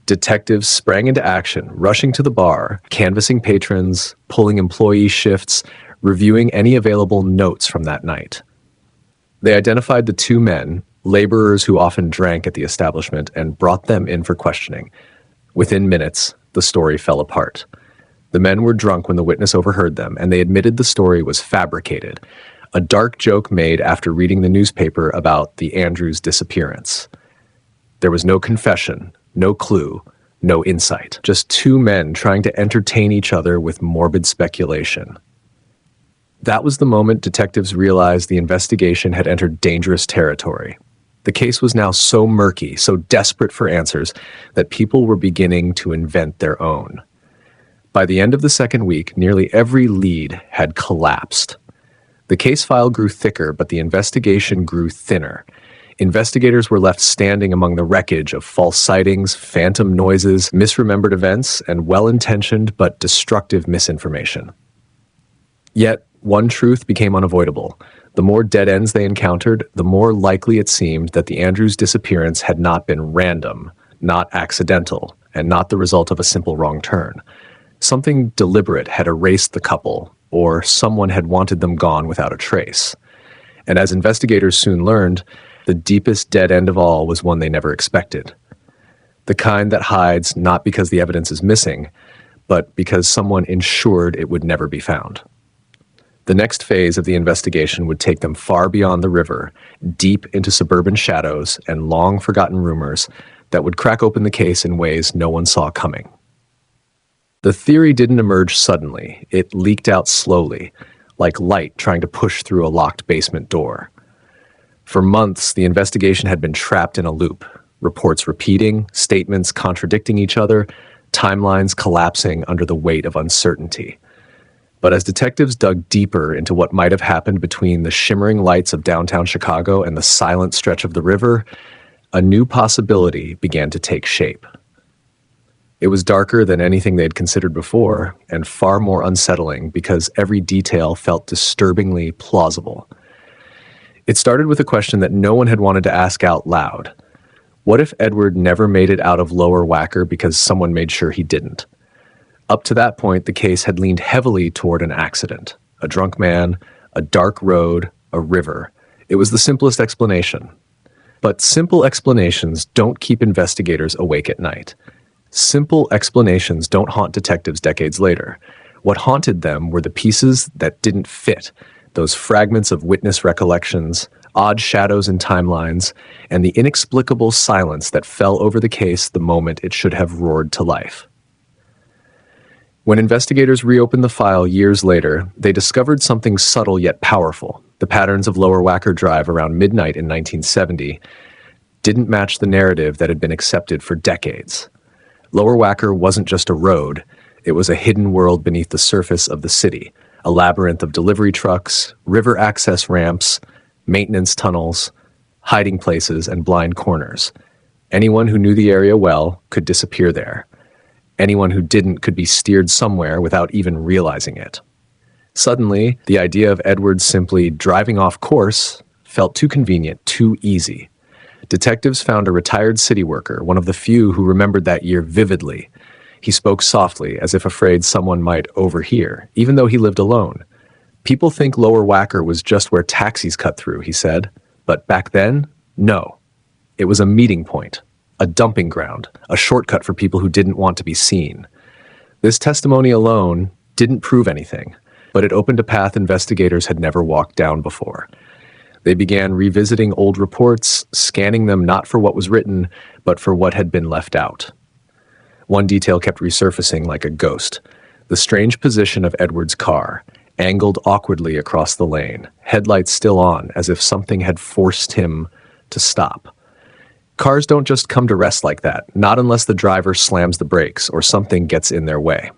Detectives sprang into action, rushing to the bar, canvassing patrons, pulling employee shifts, reviewing any available notes from that night. They identified the 2 men, laborers who often drank at the establishment, and brought them in for questioning. Within minutes, the story fell apart. The men were drunk when the witness overheard them, and they admitted the story was fabricated, a dark joke made after reading the newspaper about the Andrews' disappearance. There was no confession, no clue, no insight, just 2 men trying to entertain each other with morbid speculation. That was the moment detectives realized the investigation had entered dangerous territory. The case was now so murky, so desperate for answers, that people were beginning to invent their own. By the end of the second week, nearly every lead had collapsed. The case file grew thicker, but the investigation grew thinner. Investigators were left standing among the wreckage of false sightings, phantom noises, misremembered events, and well-intentioned but destructive misinformation. Yet, one truth became unavoidable. The more dead ends they encountered, the more likely it seemed that the Andrews' disappearance had not been random, not accidental, and not the result of a simple wrong turn. Something deliberate had erased the couple, or someone had wanted them gone without a trace. And as investigators soon learned, the deepest dead end of all was one they never expected. The kind that hides not because the evidence is missing, but because someone ensured it would never be found. The next phase of the investigation would take them far beyond the river, deep into suburban shadows and long-forgotten rumors that would crack open the case in ways no one saw coming. The theory didn't emerge suddenly. It leaked out slowly, like light trying to push through a locked basement door. For months, the investigation had been trapped in a loop. Reports repeating, statements contradicting each other, timelines collapsing under the weight of uncertainty. But as detectives dug deeper into what might have happened between the shimmering lights of downtown Chicago and the silent stretch of the river, a new possibility began to take shape. It was darker than anything they'd considered before, and far more unsettling because every detail felt disturbingly plausible. It started with a question that no one had wanted to ask out loud. What if Edward never made it out of Lower Wacker because someone made sure he didn't? Up to that point, the case had leaned heavily toward an accident. A drunk man, a dark road, a river. It was the simplest explanation. But simple explanations don't keep investigators awake at night. Simple explanations don't haunt detectives decades later. What haunted them were the pieces that didn't fit, those fragments of witness recollections, odd shadows in timelines, and the inexplicable silence that fell over the case the moment it should have roared to life. When investigators reopened the file years later, they discovered something subtle yet powerful. The patterns of Lower Wacker Drive around midnight in 1970 didn't match the narrative that had been accepted for decades. Lower Wacker wasn't just a road, it was a hidden world beneath the surface of the city, a labyrinth of delivery trucks, river access ramps, maintenance tunnels, hiding places, and blind corners. Anyone who knew the area well could disappear there. Anyone who didn't could be steered somewhere without even realizing it. Suddenly, the idea of Edward simply driving off course felt too convenient, too easy. Detectives found a retired city worker, one of the few who remembered that year vividly. He spoke softly, as if afraid someone might overhear, even though he lived alone. People think Lower Wacker was just where taxis cut through, he said. But back then, no. It was a meeting point, a dumping ground, a shortcut for people who didn't want to be seen. This testimony alone didn't prove anything, but it opened a path investigators had never walked down before. They began revisiting old reports, scanning them not for what was written, but for what had been left out. One detail kept resurfacing like a ghost: the strange position of Edward's car, angled awkwardly across the lane, headlights still on, as if something had forced him to stop. Cars don't just come to rest like that, not unless the driver slams the brakes or something gets in their way.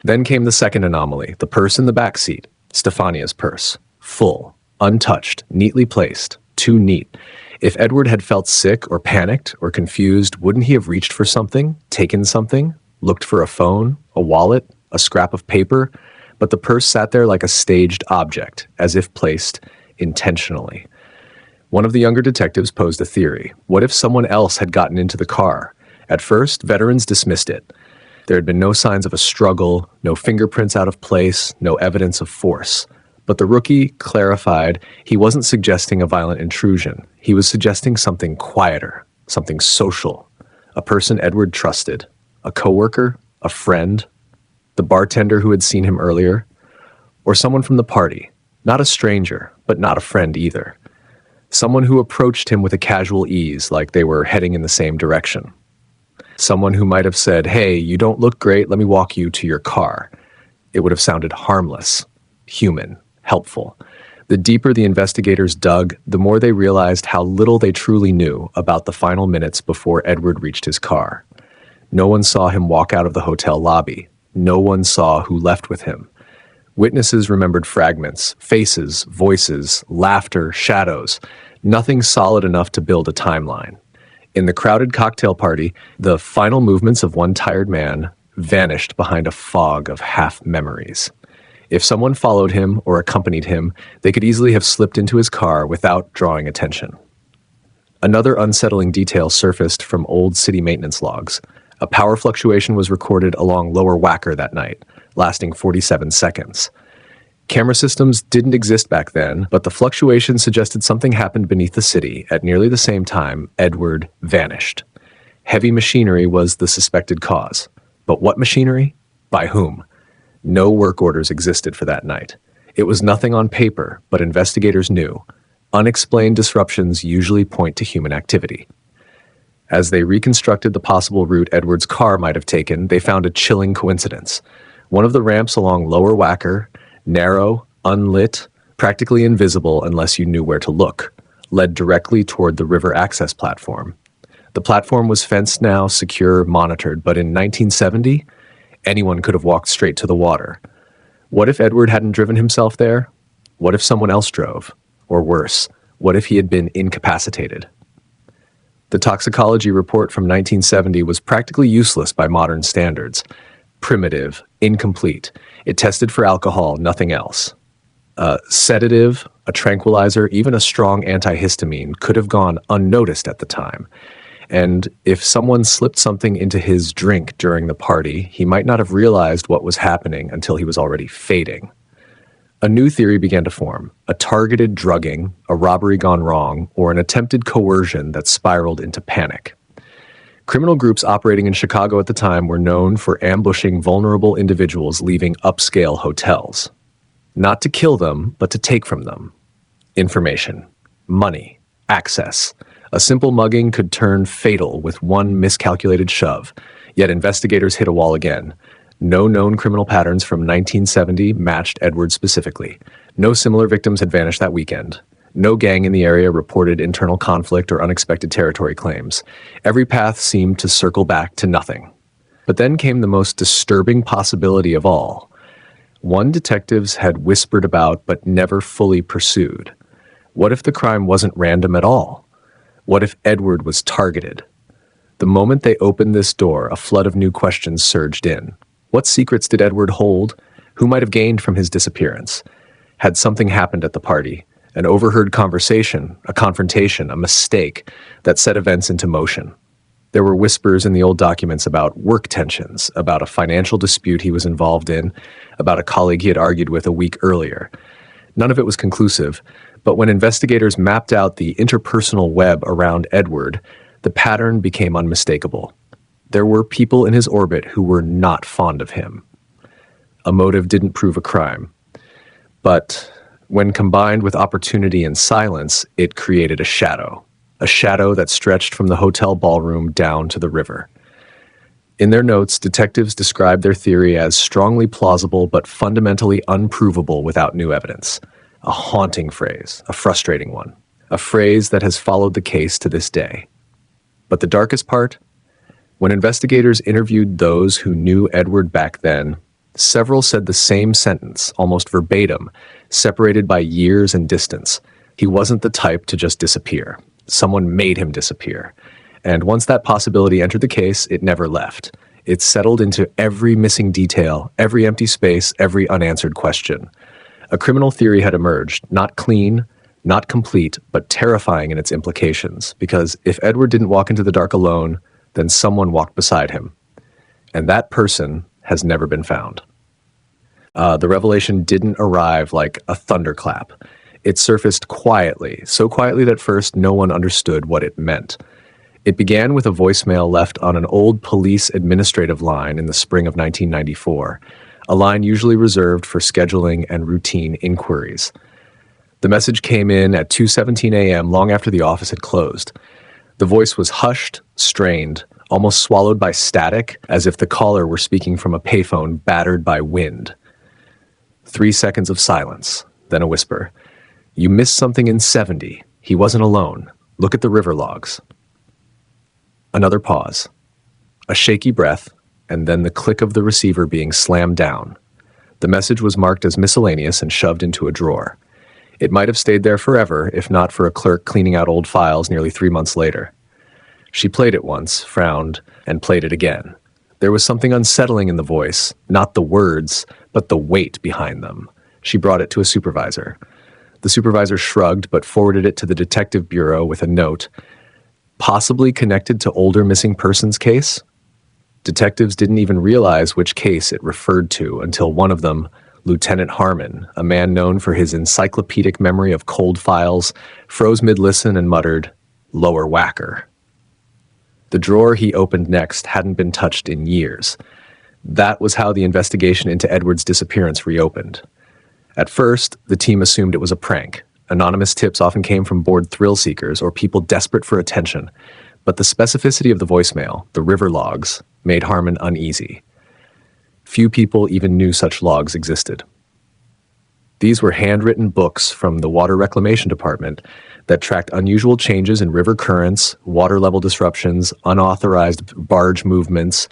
Then came the second anomaly, the purse in the back seat, Stephania's purse, full, untouched, neatly placed, too neat. If Edward had felt sick or panicked or confused, wouldn't he have reached for something, taken something, looked for a phone, a wallet, a scrap of paper? But the purse sat there like a staged object, as if placed intentionally. One of the younger detectives posed a theory. What if someone else had gotten into the car? At first, veterans dismissed it. There had been no signs of a struggle, no fingerprints out of place, no evidence of force. But the rookie clarified he wasn't suggesting a violent intrusion. He was suggesting something quieter, something social. A person Edward trusted, a coworker, a friend, the bartender who had seen him earlier, or someone from the party, not a stranger, but not a friend either. Someone who approached him with a casual ease, like they were heading in the same direction. Someone who might have said, "Hey, you don't look great, let me walk you to your car." It would have sounded harmless, human, helpful. The deeper the investigators dug, the more they realized how little they truly knew about the final minutes before Edward reached his car. No one saw him walk out of the hotel lobby. No one saw who left with him. Witnesses remembered fragments, faces, voices, laughter, shadows, nothing solid enough to build a timeline. In the crowded cocktail party, the final movements of one tired man vanished behind a fog of half-memories. If someone followed him or accompanied him, they could easily have slipped into his car without drawing attention. Another unsettling detail surfaced from old city maintenance logs. A power fluctuation was recorded along Lower Wacker that night, lasting 47 seconds. Camera systems didn't exist back then, but the fluctuation suggested something happened beneath the city at nearly the same time Edward vanished. Heavy machinery was the suspected cause. But what machinery? By whom? No work orders existed for that night. It was nothing on paper, but investigators knew. Unexplained disruptions usually point to human activity. As they reconstructed the possible route Edward's car might have taken, they found a chilling coincidence. One of the ramps along Lower Wacker, narrow, unlit, practically invisible unless you knew where to look, led directly toward the river access platform. The platform was fenced now, secure, monitored, but in 1970, anyone could have walked straight to the water. What if Edward hadn't driven himself there? What if someone else drove? Or worse, what if he had been incapacitated? The toxicology report from 1970 was practically useless by modern standards. Primitive, incomplete. It tested for alcohol, nothing else. A sedative, a tranquilizer, even a strong antihistamine could have gone unnoticed at the time. And if someone slipped something into his drink during the party, he might not have realized what was happening until he was already fading. A new theory began to form: a targeted drugging, a robbery gone wrong, or an attempted coercion that spiraled into panic. Criminal groups operating in Chicago at the time were known for ambushing vulnerable individuals leaving upscale hotels. Not to kill them, but to take from them information, money, access. A simple mugging could turn fatal with one miscalculated shove, yet investigators hit a wall again. No known criminal patterns from 1970 matched Edward specifically. No similar victims had vanished that weekend. No gang in the area reported internal conflict or unexpected territory claims. Every path seemed to circle back to nothing. But then came the most disturbing possibility of all. One detectives had whispered about but never fully pursued. What if the crime wasn't random at all? What if Edward was targeted? The moment they opened this door, a flood of new questions surged in. What secrets did Edward hold? Who might have gained from his disappearance? Had something happened at the party? An overheard conversation, a confrontation, a mistake that set events into motion? There were whispers in the old documents about work tensions, about a financial dispute he was involved in, about a colleague he had argued with a week earlier. None of it was conclusive, but when investigators mapped out the interpersonal web around Edward, the pattern became unmistakable. There were people in his orbit who were not fond of him. A motive didn't prove a crime, but when combined with opportunity and silence, it created a shadow that stretched from the hotel ballroom down to the river. In their notes, detectives described their theory as strongly plausible but fundamentally unprovable without new evidence. A haunting phrase, a frustrating one, a phrase that has followed the case to this day. But the darkest part? When investigators interviewed those who knew Edward back then, several said the same sentence, almost verbatim, separated by years and distance. He wasn't the type to just disappear. Someone made him disappear. And once that possibility entered the case, it never left. It settled into every missing detail, every empty space, every unanswered question. A criminal theory had emerged, not clean, not complete, but terrifying in its implications, because if Edward didn't walk into the dark alone, then someone walked beside him. And that person has never been found. The revelation didn't arrive like a thunderclap. It surfaced quietly, so quietly that first no one understood what it meant. It began with a voicemail left on an old police administrative line in the spring of 1994, a line usually reserved for scheduling and routine inquiries. The message came in at 2:17 a.m., long after the office had closed. The voice was hushed, strained, almost swallowed by static, as if the caller were speaking from a payphone battered by wind. 3 seconds of silence, then a whisper. "You missed something in 70. He wasn't alone. Look at the river logs." Another pause. A shaky breath, and then the click of the receiver being slammed down. The message was marked as miscellaneous and shoved into a drawer. It might have stayed there forever, if not for a clerk cleaning out old files nearly 3 months later. She played it once, frowned, and played it again. There was something unsettling in the voice, not the words, but the weight behind them. She brought it to a supervisor. The supervisor shrugged, but forwarded it to the detective bureau with a note, possibly connected to older missing persons case. Detectives didn't even realize which case it referred to until one of them, Lieutenant Harmon, a man known for his encyclopedic memory of cold files, froze mid-listen and muttered, "Lower whacker." The drawer he opened next hadn't been touched in years. That was how the investigation into Edward's disappearance reopened. At first, the team assumed it was a prank. Anonymous tips often came from bored thrill seekers or people desperate for attention. But the specificity of the voicemail, the river logs, made Harmon uneasy. Few people even knew such logs existed. These were handwritten books from the Water Reclamation Department, that tracked unusual changes in river currents, water level disruptions, unauthorized barge movements,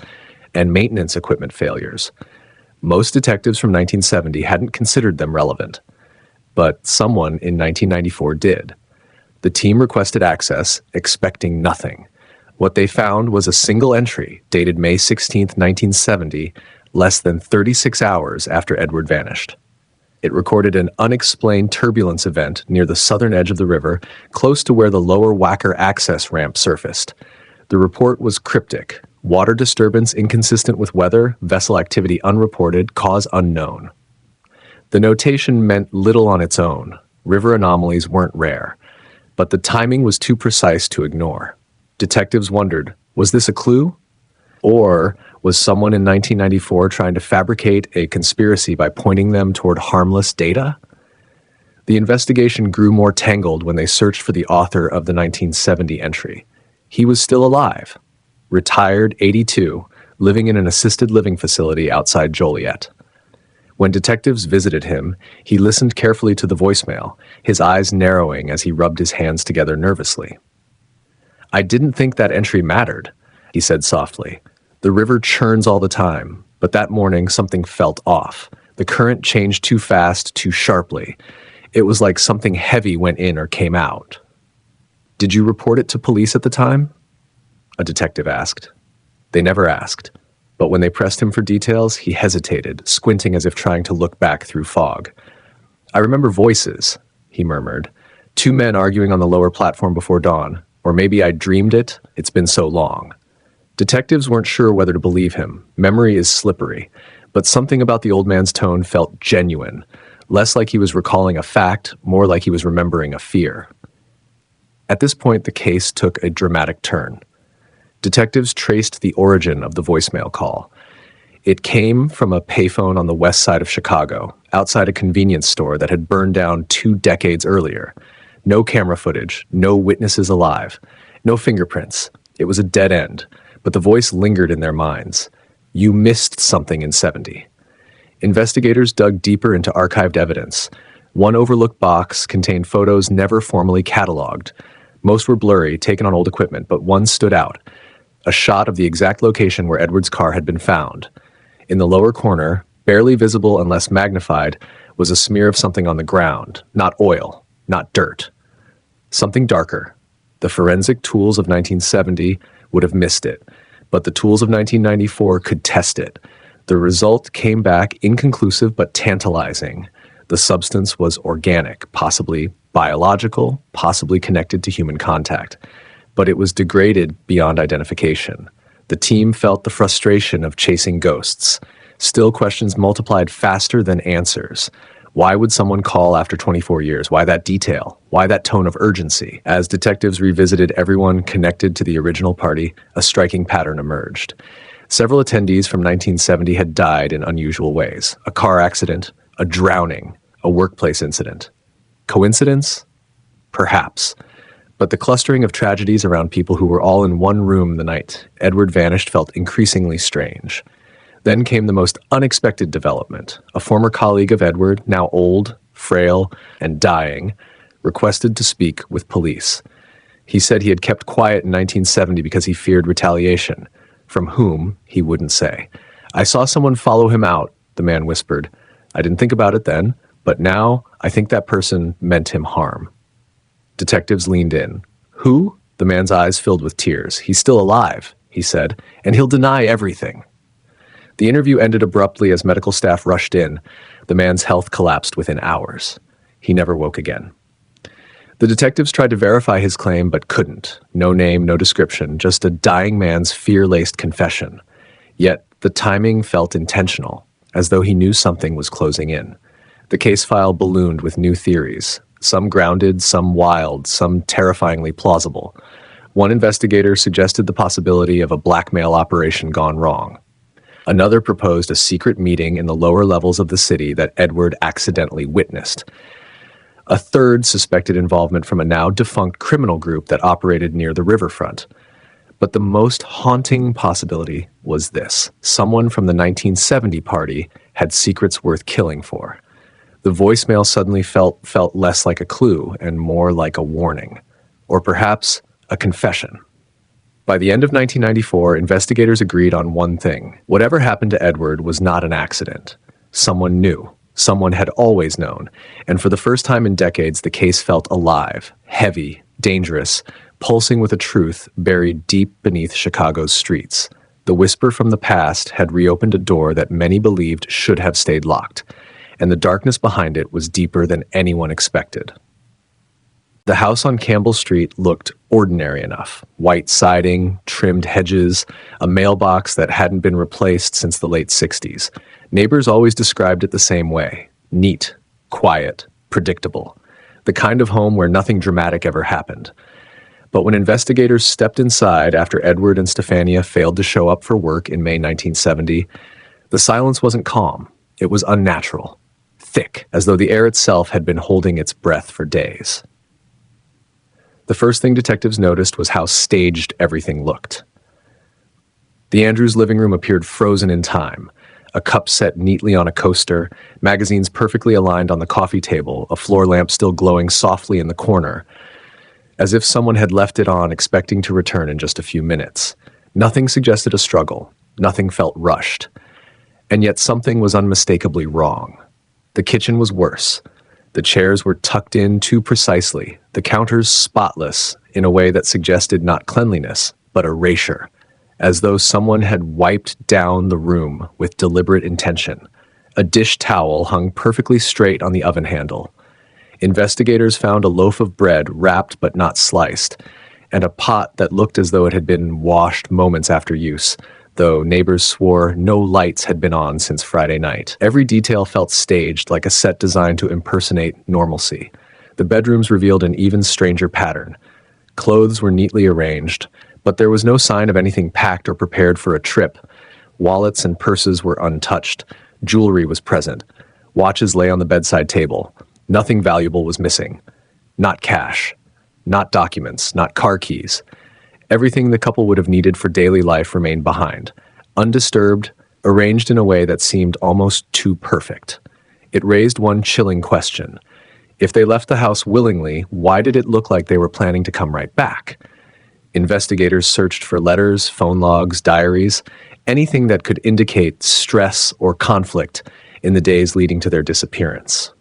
and maintenance equipment failures. Most detectives from 1970 hadn't considered them relevant, but someone in 1994 did. The team requested access, expecting nothing. What they found was a single entry dated May 16, 1970, less than 36 hours after Edward vanished. It recorded an unexplained turbulence event near the southern edge of the river, close to where the lower Wacker access ramp surfaced. The report was cryptic: water disturbance inconsistent with weather, vessel activity unreported, cause unknown. The notation meant little on its own. River anomalies weren't rare, but the timing was too precise to ignore. Detectives wondered, was this a clue? Or was someone in 1994 trying to fabricate a conspiracy by pointing them toward harmless data? The investigation grew more tangled when they searched for the author of the 1970 entry. He was still alive, retired, 82, living in an assisted living facility outside Joliet. When detectives visited him, he listened carefully to the voicemail, his eyes narrowing as he rubbed his hands together nervously. "I didn't think that entry mattered," he said softly. "The river churns all the time, but that morning something felt off. The current changed too fast, too sharply. It was like something heavy went in or came out." "Did you report it to police at the time?" a detective asked. They never asked, but when they pressed him for details, he hesitated, squinting as if trying to look back through fog. "I remember voices," he murmured. "Two men arguing on the lower platform before dawn. Or maybe I dreamed it. It's been so long." Detectives weren't sure whether to believe him. Memory is slippery, but something about the old man's tone felt genuine, less like he was recalling a fact, more like he was remembering a fear. At this point, the case took a dramatic turn. Detectives traced the origin of the voicemail call. It came from a payphone on the west side of Chicago, outside a convenience store that had burned down 2 decades earlier. No camera footage, no witnesses alive, no fingerprints. It was a dead end. But the voice lingered in their minds. "You missed something in 70. Investigators dug deeper into archived evidence. One overlooked box contained photos never formally cataloged. Most were blurry, taken on old equipment, but one stood out. A shot of the exact location where Edward's car had been found. In the lower corner, barely visible unless magnified, was a smear of something on the ground. Not oil, not dirt. Something darker. The forensic tools of 1970 would have missed it, but the tools of 1994 could test it. The result came back inconclusive but tantalizing. The substance was organic, possibly biological, possibly connected to human contact, but it was degraded beyond identification. The team felt the frustration of chasing ghosts. Still, questions multiplied faster than answers. Why would someone call after 24 years? Why that detail? Why that tone of urgency? As detectives revisited everyone connected to the original party, a striking pattern emerged. Several attendees from 1970 had died in unusual ways. A car accident, a drowning, a workplace incident. Coincidence? Perhaps. But the clustering of tragedies around people who were all in one room the night Edward vanished felt increasingly strange. Then came the most unexpected development. A former colleague of Edward, now old, frail, and dying, requested to speak with police. He said he had kept quiet in 1970 because he feared retaliation. From whom, he wouldn't say. "I saw someone follow him out," the man whispered. "I didn't think about it then, but now I think that person meant him harm." Detectives leaned in. "Who?" The man's eyes filled with tears. "He's still alive," he said, "and he'll deny everything." The interview ended abruptly as medical staff rushed in. The man's health collapsed within hours. He never woke again. The detectives tried to verify his claim, but couldn't. No name, no description, just a dying man's fear-laced confession. Yet the timing felt intentional, as though he knew something was closing in. The case file ballooned with new theories, some grounded, some wild, some terrifyingly plausible. One investigator suggested the possibility of a blackmail operation gone wrong. Another proposed a secret meeting in the lower levels of the city that Edward accidentally witnessed. A third suspected involvement from a now defunct criminal group that operated near the riverfront. But the most haunting possibility was this: someone from the 1970 party had secrets worth killing for. The voicemail suddenly felt less like a clue and more like a warning, or perhaps a confession. By the end of 1994, investigators agreed on one thing. Whatever happened to Edward was not an accident. Someone knew. Someone had always known. And for the first time in decades, the case felt alive, heavy, dangerous, pulsing with a truth buried deep beneath Chicago's streets. The whisper from the past had reopened a door that many believed should have stayed locked, and the darkness behind it was deeper than anyone expected. The house on Campbell Street looked ordinary enough. White siding, trimmed hedges, a mailbox that hadn't been replaced since the late 60s. Neighbors always described it the same way. Neat, quiet, predictable. The kind of home where nothing dramatic ever happened. But when investigators stepped inside after Edward and Stephania failed to show up for work in May 1970, the silence wasn't calm. It was unnatural, thick, as though the air itself had been holding its breath for days. The first thing detectives noticed was how staged everything looked. The Andrews living room appeared frozen in time, a cup set neatly on a coaster, magazines perfectly aligned on the coffee table, a floor lamp still glowing softly in the corner, as if someone had left it on expecting to return in just a few minutes. Nothing suggested a struggle, nothing felt rushed, and yet something was unmistakably wrong. The kitchen was worse. The chairs were tucked in too precisely, the counters spotless in a way that suggested not cleanliness, but erasure, as though someone had wiped down the room with deliberate intention. A dish towel hung perfectly straight on the oven handle. Investigators found a loaf of bread wrapped but not sliced, and a pot that looked as though it had been washed moments after use, though neighbors swore no lights had been on since Friday night. Every detail felt staged, like a set designed to impersonate normalcy. The bedrooms revealed an even stranger pattern. Clothes were neatly arranged, but there was no sign of anything packed or prepared for a trip. Wallets and purses were untouched. Jewelry was present. Watches lay on the bedside table. Nothing valuable was missing. Not cash. Not documents. Not car keys. Everything the couple would have needed for daily life remained behind, undisturbed, arranged in a way that seemed almost too perfect. It raised one chilling question. If they left the house willingly, why did it look like they were planning to come right back? Investigators searched for letters, phone logs, diaries, anything that could indicate stress or conflict in the days leading to their disappearance.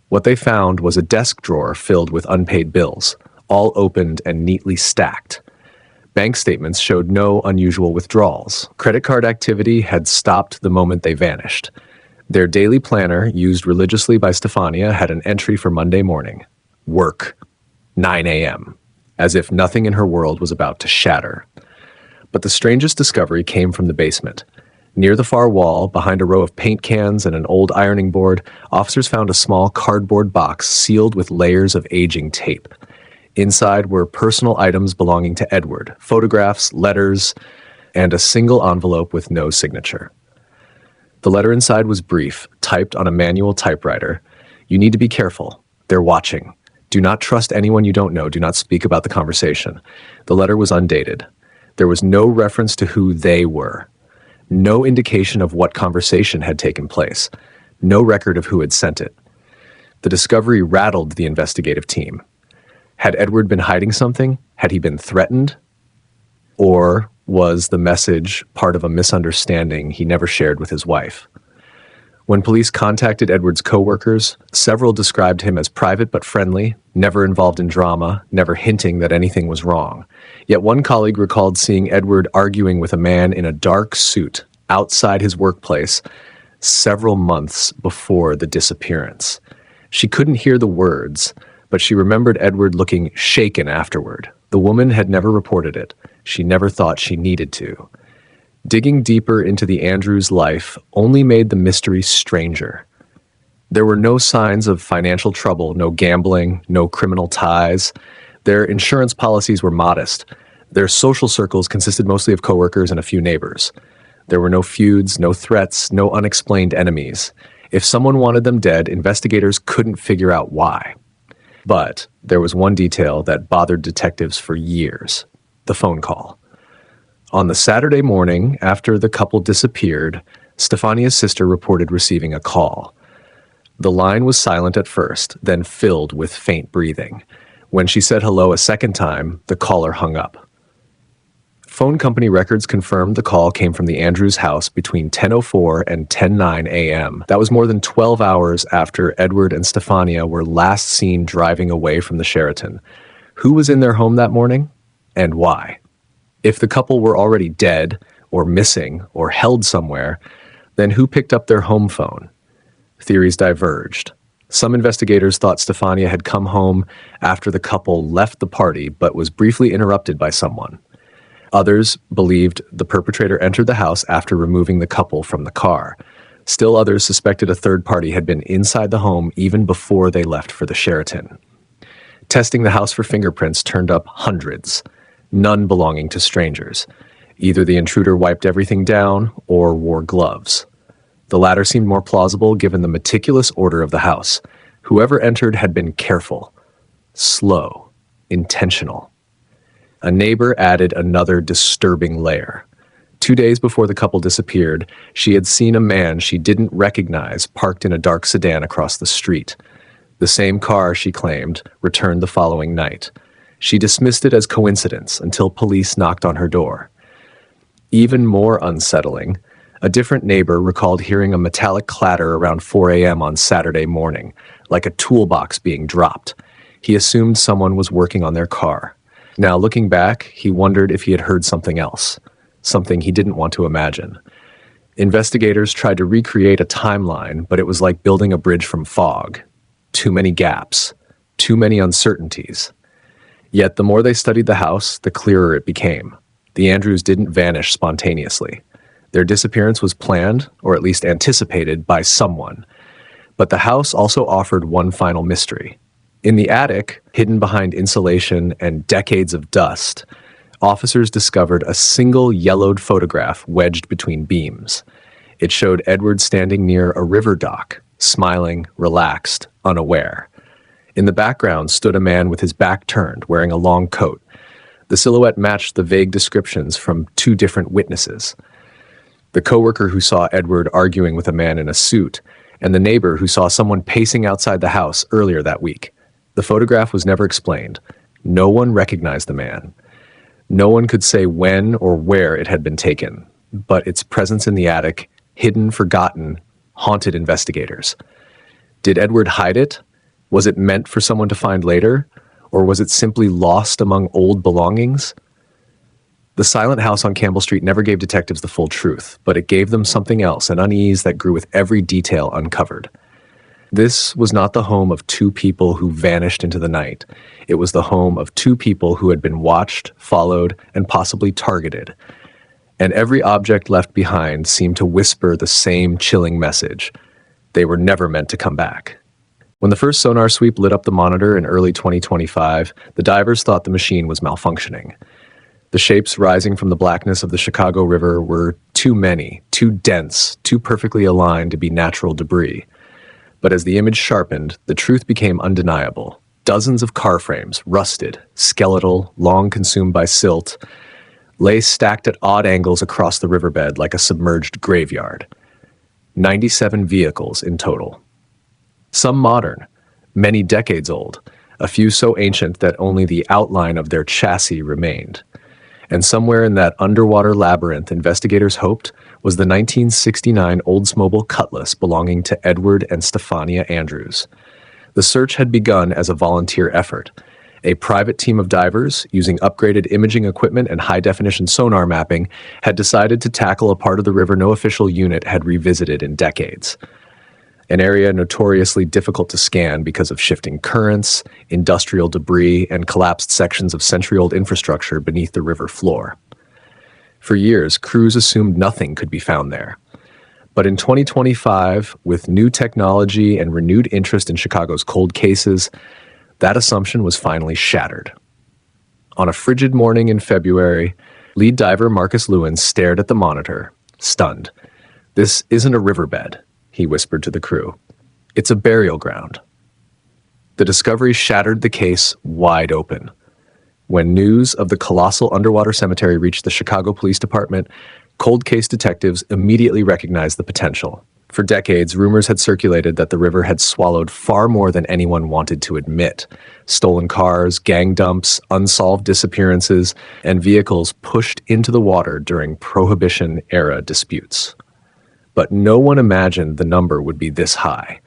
What they found was a desk drawer filled with unpaid bills, all opened and neatly stacked. Bank statements showed no unusual withdrawals. Credit card activity had stopped the moment they vanished. Their daily planner, used religiously by Stephania, had an entry for Monday morning. Work. 9 a.m. As if nothing in her world was about to shatter. But the strangest discovery came from the basement. Near the far wall, behind a row of paint cans and an old ironing board, officers found a small cardboard box sealed with layers of aging tape. Inside were personal items belonging to Edward, photographs, letters, and a single envelope with no signature. The letter inside was brief, typed on a manual typewriter. You need to be careful. They're watching. Do not trust anyone you don't know. Do not speak about the conversation. The letter was undated. There was no reference to who they were. No indication of what conversation had taken place. No record of who had sent it. The discovery rattled the investigative team. Had Edward been hiding something? Had he been threatened? Or was the message part of a misunderstanding he never shared with his wife? When police contacted Edward's co-workers, several described him as private but friendly, never involved in drama, never hinting that anything was wrong. Yet one colleague recalled seeing Edward arguing with a man in a dark suit outside his workplace several months before the disappearance. She couldn't hear the words, but she remembered Edward looking shaken afterward. The woman had never reported it. She never thought she needed to. Digging deeper into the Andrews' life only made the mystery stranger. There were no signs of financial trouble, no gambling, no criminal ties. Their insurance policies were modest. Their social circles consisted mostly of coworkers and a few neighbors. There were no feuds, no threats, no unexplained enemies. If someone wanted them dead, investigators couldn't figure out why. But there was one detail that bothered detectives for years: the phone call. On the Saturday morning after the couple disappeared, Stephania's sister reported receiving a call. The line was silent at first, then filled with faint breathing. When she said hello a second time, the caller hung up. Phone company records confirmed the call came from the Andrews house between 10:04 and 10:09 a.m. That was more than 12 hours after Edward and Stephania were last seen driving away from the Sheraton. Who was in their home that morning, and why? If the couple were already dead, or missing, or held somewhere, then who picked up their home phone? Theories diverged. Some investigators thought Stephania had come home after the couple left the party but was briefly interrupted by someone. Others believed the perpetrator entered the house after removing the couple from the car. Still others suspected a third party had been inside the home even before they left for the Sheraton. Testing the house for fingerprints turned up hundreds, none belonging to strangers. Either the intruder wiped everything down or wore gloves. The latter seemed more plausible given the meticulous order of the house. Whoever entered had been careful, slow, intentional. A neighbor added another disturbing layer. 2 days before the couple disappeared, she had seen a man she didn't recognize parked in a dark sedan across the street. The same car, she claimed, returned the following night. She dismissed it as coincidence until police knocked on her door. Even more unsettling, a different neighbor recalled hearing a metallic clatter around 4 a.m. on Saturday morning, like a toolbox being dropped. He assumed someone was working on their car. Now, looking back, he wondered if he had heard something else, something he didn't want to imagine. Investigators tried to recreate a timeline, but it was like building a bridge from fog. Too many gaps, too many uncertainties. Yet the more they studied the house, the clearer it became. The Andrews didn't vanish spontaneously. Their disappearance was planned, or at least anticipated, by someone. But the house also offered one final mystery. In the attic, hidden behind insulation and decades of dust, officers discovered a single yellowed photograph wedged between beams. It showed Edward standing near a river dock, smiling, relaxed, unaware. In the background stood a man with his back turned, wearing a long coat. The silhouette matched the vague descriptions from two different witnesses. The coworker who saw Edward arguing with a man in a suit, and the neighbor who saw someone pacing outside the house earlier that week. The photograph was never explained. No one recognized the man. No one could say when or where it had been taken, but its presence in the attic, hidden, forgotten, haunted investigators. Did Edward hide it? Was it meant for someone to find later? Or was it simply lost among old belongings? The silent house on Campbell Street never gave detectives the full truth, but it gave them something else, an unease that grew with every detail uncovered. This was not the home of two people who vanished into the night. It was the home of two people who had been watched, followed, and possibly targeted. And every object left behind seemed to whisper the same chilling message. They were never meant to come back. When the first sonar sweep lit up the monitor in early 2025, the divers thought the machine was malfunctioning. The shapes rising from the blackness of the Chicago River were too many, too dense, too perfectly aligned to be natural debris. But as the image sharpened, the truth became undeniable. Dozens of car frames, rusted, skeletal, long consumed by silt, lay stacked at odd angles across the riverbed like a submerged graveyard. 97 vehicles in total. Some modern, many decades old, a few so ancient that only the outline of their chassis remained. And somewhere in that underwater labyrinth, investigators hoped, was the 1969 Oldsmobile Cutlass belonging to Edward and Stephania Andrews. The search had begun as a volunteer effort. A private team of divers, using upgraded imaging equipment and high-definition sonar mapping, had decided to tackle a part of the river no official unit had revisited in decades. An area notoriously difficult to scan because of shifting currents, industrial debris, and collapsed sections of century-old infrastructure beneath the river floor. For years, crews assumed nothing could be found there. But in 2025, with new technology and renewed interest in Chicago's cold cases, that assumption was finally shattered. On a frigid morning in February, lead diver Marcus Lewin stared at the monitor, stunned. "This isn't a riverbed," he whispered to the crew. "It's a burial ground." The discovery shattered the case wide open. When news of the colossal underwater cemetery reached the Chicago Police Department, cold case detectives immediately recognized the potential. For decades, rumors had circulated that the river had swallowed far more than anyone wanted to admit. Stolen cars, gang dumps, unsolved disappearances, and vehicles pushed into the water during Prohibition-era disputes. But no one imagined the number would be this high.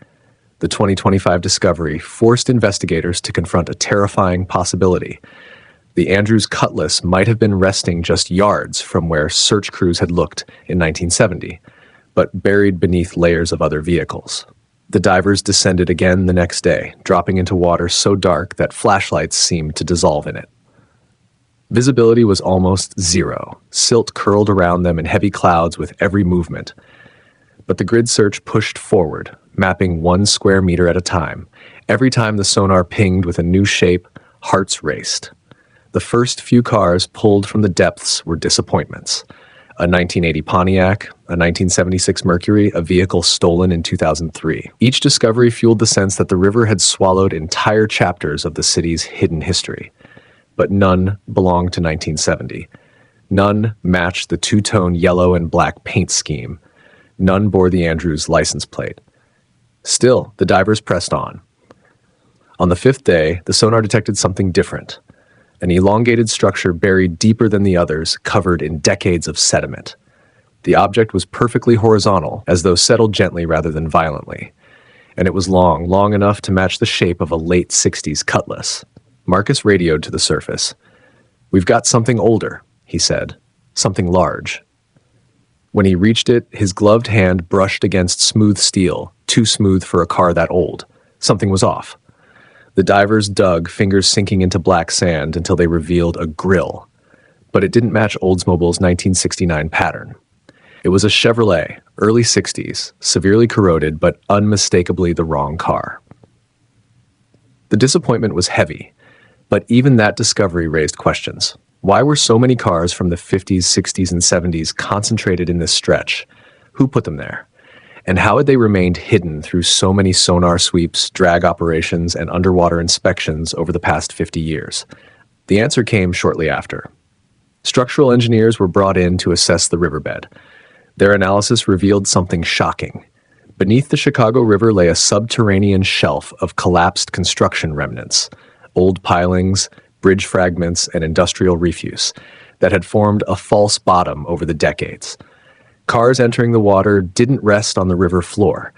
The 2025 discovery forced investigators to confront a terrifying possibility. The Andrews Cutlass might have been resting just yards from where search crews had looked in 1970, but buried beneath layers of other vehicles. The divers descended again the next day, dropping into water so dark that flashlights seemed to dissolve in it. Visibility was almost zero. Silt curled around them in heavy clouds with every movement. But the grid search pushed forward, mapping 1 square meter at a time. Every time the sonar pinged with a new shape, hearts raced. The first few cars pulled from the depths were disappointments. A 1980 Pontiac, a 1976 Mercury, a vehicle stolen in 2003. Each discovery fueled the sense that the river had swallowed entire chapters of the city's hidden history. But none belonged to 1970. None matched the two-tone yellow and black paint scheme. None bore the Andrews license plate. Still, the divers pressed on. On the 5th day, the sonar detected something different. An elongated structure buried deeper than the others, covered in decades of sediment. The object was perfectly horizontal, as though settled gently rather than violently. And it was long enough to match the shape of a late 60s Cutlass. Marcus radioed to the surface. "We've got something older," he said. "Something large." When he reached it, his gloved hand brushed against smooth steel, too smooth for a car that old. Something was off. The divers dug, fingers sinking into black sand until they revealed a grill. But it didn't match Oldsmobile's 1969 pattern. It was a Chevrolet, early 60s, severely corroded but unmistakably the wrong car. The disappointment was heavy, but even that discovery raised questions. Why were so many cars from the 50s, 60s, and 70s concentrated in this stretch? Who put them there? And how had they remained hidden through so many sonar sweeps, drag operations, and underwater inspections over the past 50 years? The answer came shortly after. Structural engineers were brought in to assess the riverbed. Their analysis revealed something shocking. Beneath the Chicago River lay a subterranean shelf of collapsed construction remnants, old pilings, bridge fragments, and industrial refuse that had formed a false bottom over the decades. Cars entering the water didn't rest on the river floor.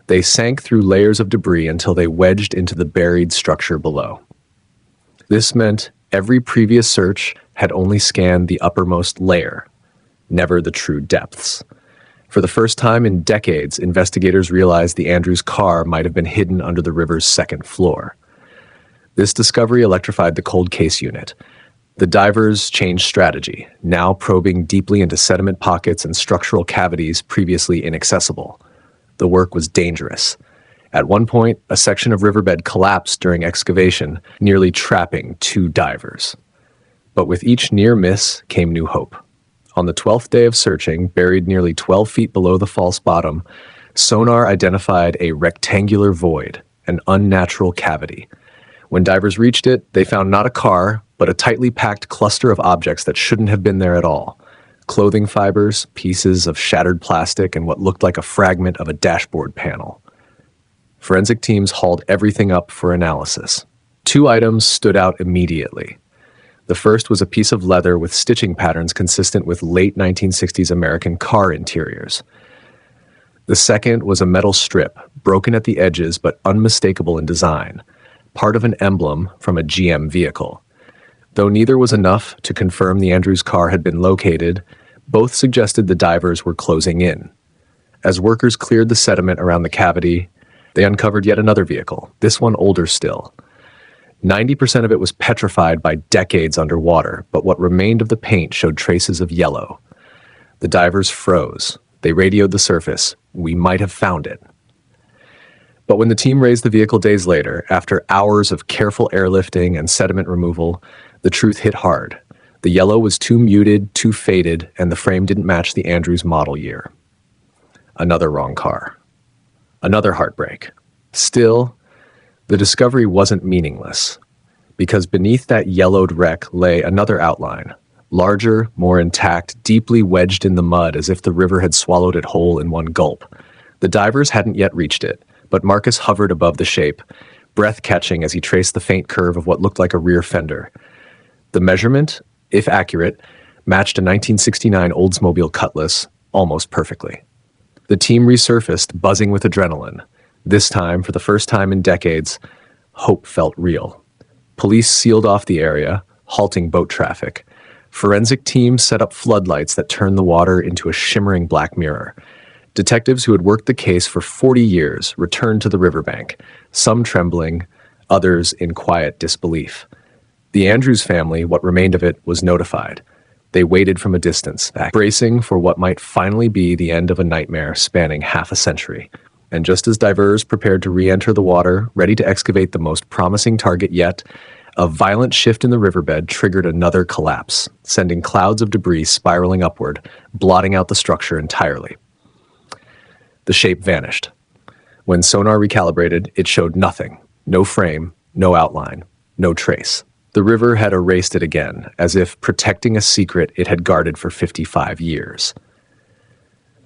They sank through layers of debris until they wedged into the buried structure below. This meant every previous search had only scanned the uppermost layer, never the true depths. For the first time in decades, investigators realized the Andrews car might have been hidden under the river's second floor. This discovery electrified the cold case unit. The divers changed strategy, now probing deeply into sediment pockets and structural cavities previously inaccessible. The work was dangerous. At one point, a section of riverbed collapsed during excavation, nearly trapping 2 divers. But with each near miss came new hope. On the 12th day of searching, buried nearly 12 feet below the false bottom, sonar identified a rectangular void, an unnatural cavity. When divers reached it, they found not a car, but a tightly packed cluster of objects that shouldn't have been there at all. Clothing fibers, pieces of shattered plastic, and what looked like a fragment of a dashboard panel. Forensic teams hauled everything up for analysis. 2 items stood out immediately. The first was a piece of leather with stitching patterns consistent with late 1960s American car interiors. The second was a metal strip, broken at the edges but unmistakable in design, part of an emblem from a GM vehicle. Though neither was enough to confirm the Andrews car had been located, both suggested the divers were closing in. As workers cleared the sediment around the cavity, they uncovered yet another vehicle, this one older still. 90% of it was petrified by decades underwater, but what remained of the paint showed traces of yellow. The divers froze. They radioed the surface. "We might have found it." But when the team raised the vehicle days later, after hours of careful airlifting and sediment removal, the truth hit hard. The yellow was too muted, too faded, and the frame didn't match the Andrews model year. Another wrong car. Another heartbreak. Still, the discovery wasn't meaningless, because beneath that yellowed wreck lay another outline, larger, more intact, deeply wedged in the mud as if the river had swallowed it whole in one gulp. The divers hadn't yet reached it, but Marcus hovered above the shape, breath-catching as he traced the faint curve of what looked like a rear fender. The measurement, if accurate, matched a 1969 Oldsmobile Cutlass almost perfectly. The team resurfaced, buzzing with adrenaline. This time, for the first time in decades, hope felt real. Police sealed off the area, halting boat traffic. Forensic teams set up floodlights that turned the water into a shimmering black mirror. Detectives who had worked the case for 40 years returned to the riverbank, some trembling, others in quiet disbelief. The Andrews family, what remained of it, was notified. They waited from a distance, bracing for what might finally be the end of a nightmare spanning half a century. And just as divers prepared to re-enter the water, ready to excavate the most promising target yet, a violent shift in the riverbed triggered another collapse, sending clouds of debris spiraling upward, blotting out the structure entirely. The shape vanished. When sonar recalibrated, it showed nothing. No frame, no outline, no trace. The river had erased it again, as if protecting a secret it had guarded for 55 years.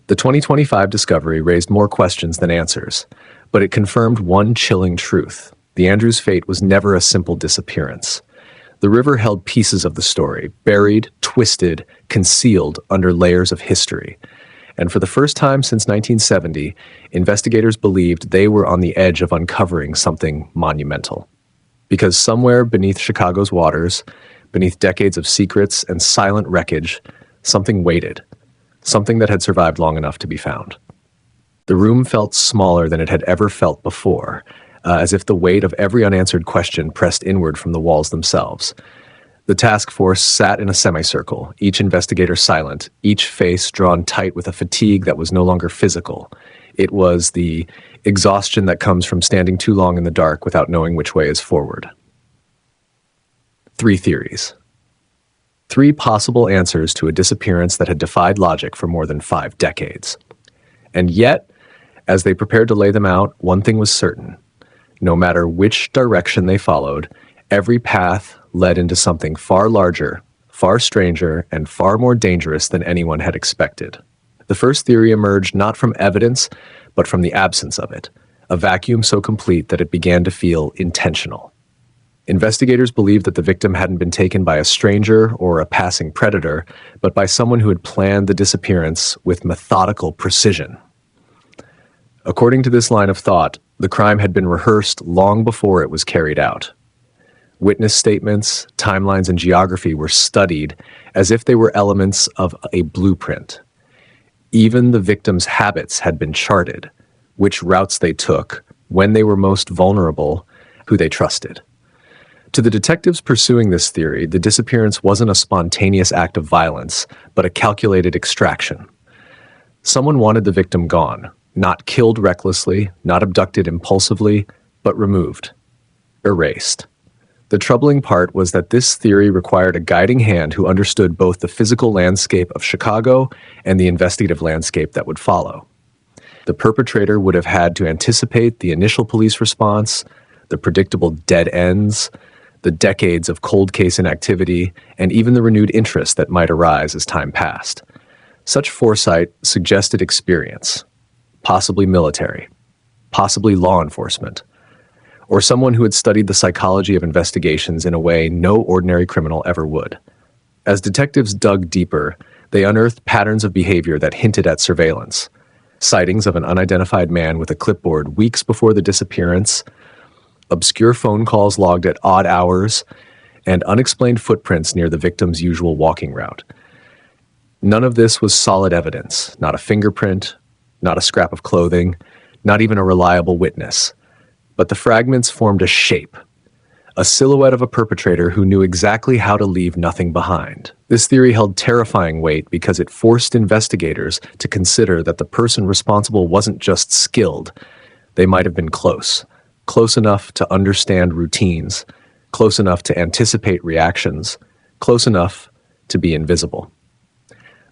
The 2025 discovery raised more questions than answers, but it confirmed one chilling truth. The Andrews fate was never a simple disappearance. The river held pieces of the story, buried, twisted, concealed under layers of history. And for the first time since 1970, investigators believed they were on the edge of uncovering something monumental. Because somewhere beneath Chicago's waters, beneath decades of secrets and silent wreckage, something waited, something that had survived long enough to be found. The room felt smaller than it had ever felt before, as if the weight of every unanswered question pressed inward from the walls themselves. The task force sat in a semicircle, each investigator silent, each face drawn tight with a fatigue that was no longer physical. It was the exhaustion that comes from standing too long in the dark without knowing which way is forward. 3 theories. 3 possible answers to a disappearance that had defied logic for more than 5 decades. And yet, as they prepared to lay them out, one thing was certain. No matter which direction they followed, every path led into something far larger, far stranger, and far more dangerous than anyone had expected. The first theory emerged not from evidence, but from the absence of it, a vacuum so complete that it began to feel intentional. Investigators believed that the victim hadn't been taken by a stranger or a passing predator, but by someone who had planned the disappearance with methodical precision. According to this line of thought, the crime had been rehearsed long before it was carried out. Witness statements, timelines, and geography were studied as if they were elements of a blueprint. Even the victims' habits had been charted, which routes they took, when they were most vulnerable, who they trusted. To the detectives pursuing this theory, the disappearance wasn't a spontaneous act of violence, but a calculated extraction. Someone wanted the victim gone, not killed recklessly, not abducted impulsively, but removed, erased. The troubling part was that this theory required a guiding hand who understood both the physical landscape of Chicago and the investigative landscape that would follow. The perpetrator would have had to anticipate the initial police response, the predictable dead ends, the decades of cold case inactivity, and even the renewed interest that might arise as time passed. Such foresight suggested experience, possibly military, possibly law enforcement, or someone who had studied the psychology of investigations in a way no ordinary criminal ever would. As detectives dug deeper, they unearthed patterns of behavior that hinted at surveillance. Sightings of an unidentified man with a clipboard weeks before the disappearance, obscure phone calls logged at odd hours, and unexplained footprints near the victim's usual walking route. None of this was solid evidence, not a fingerprint, not a scrap of clothing, not even a reliable witness. But the fragments formed a shape, a silhouette of a perpetrator who knew exactly how to leave nothing behind. This theory held terrifying weight because it forced investigators to consider that the person responsible wasn't just skilled. They might have been close enough to understand routines, close enough to anticipate reactions, close enough to be invisible.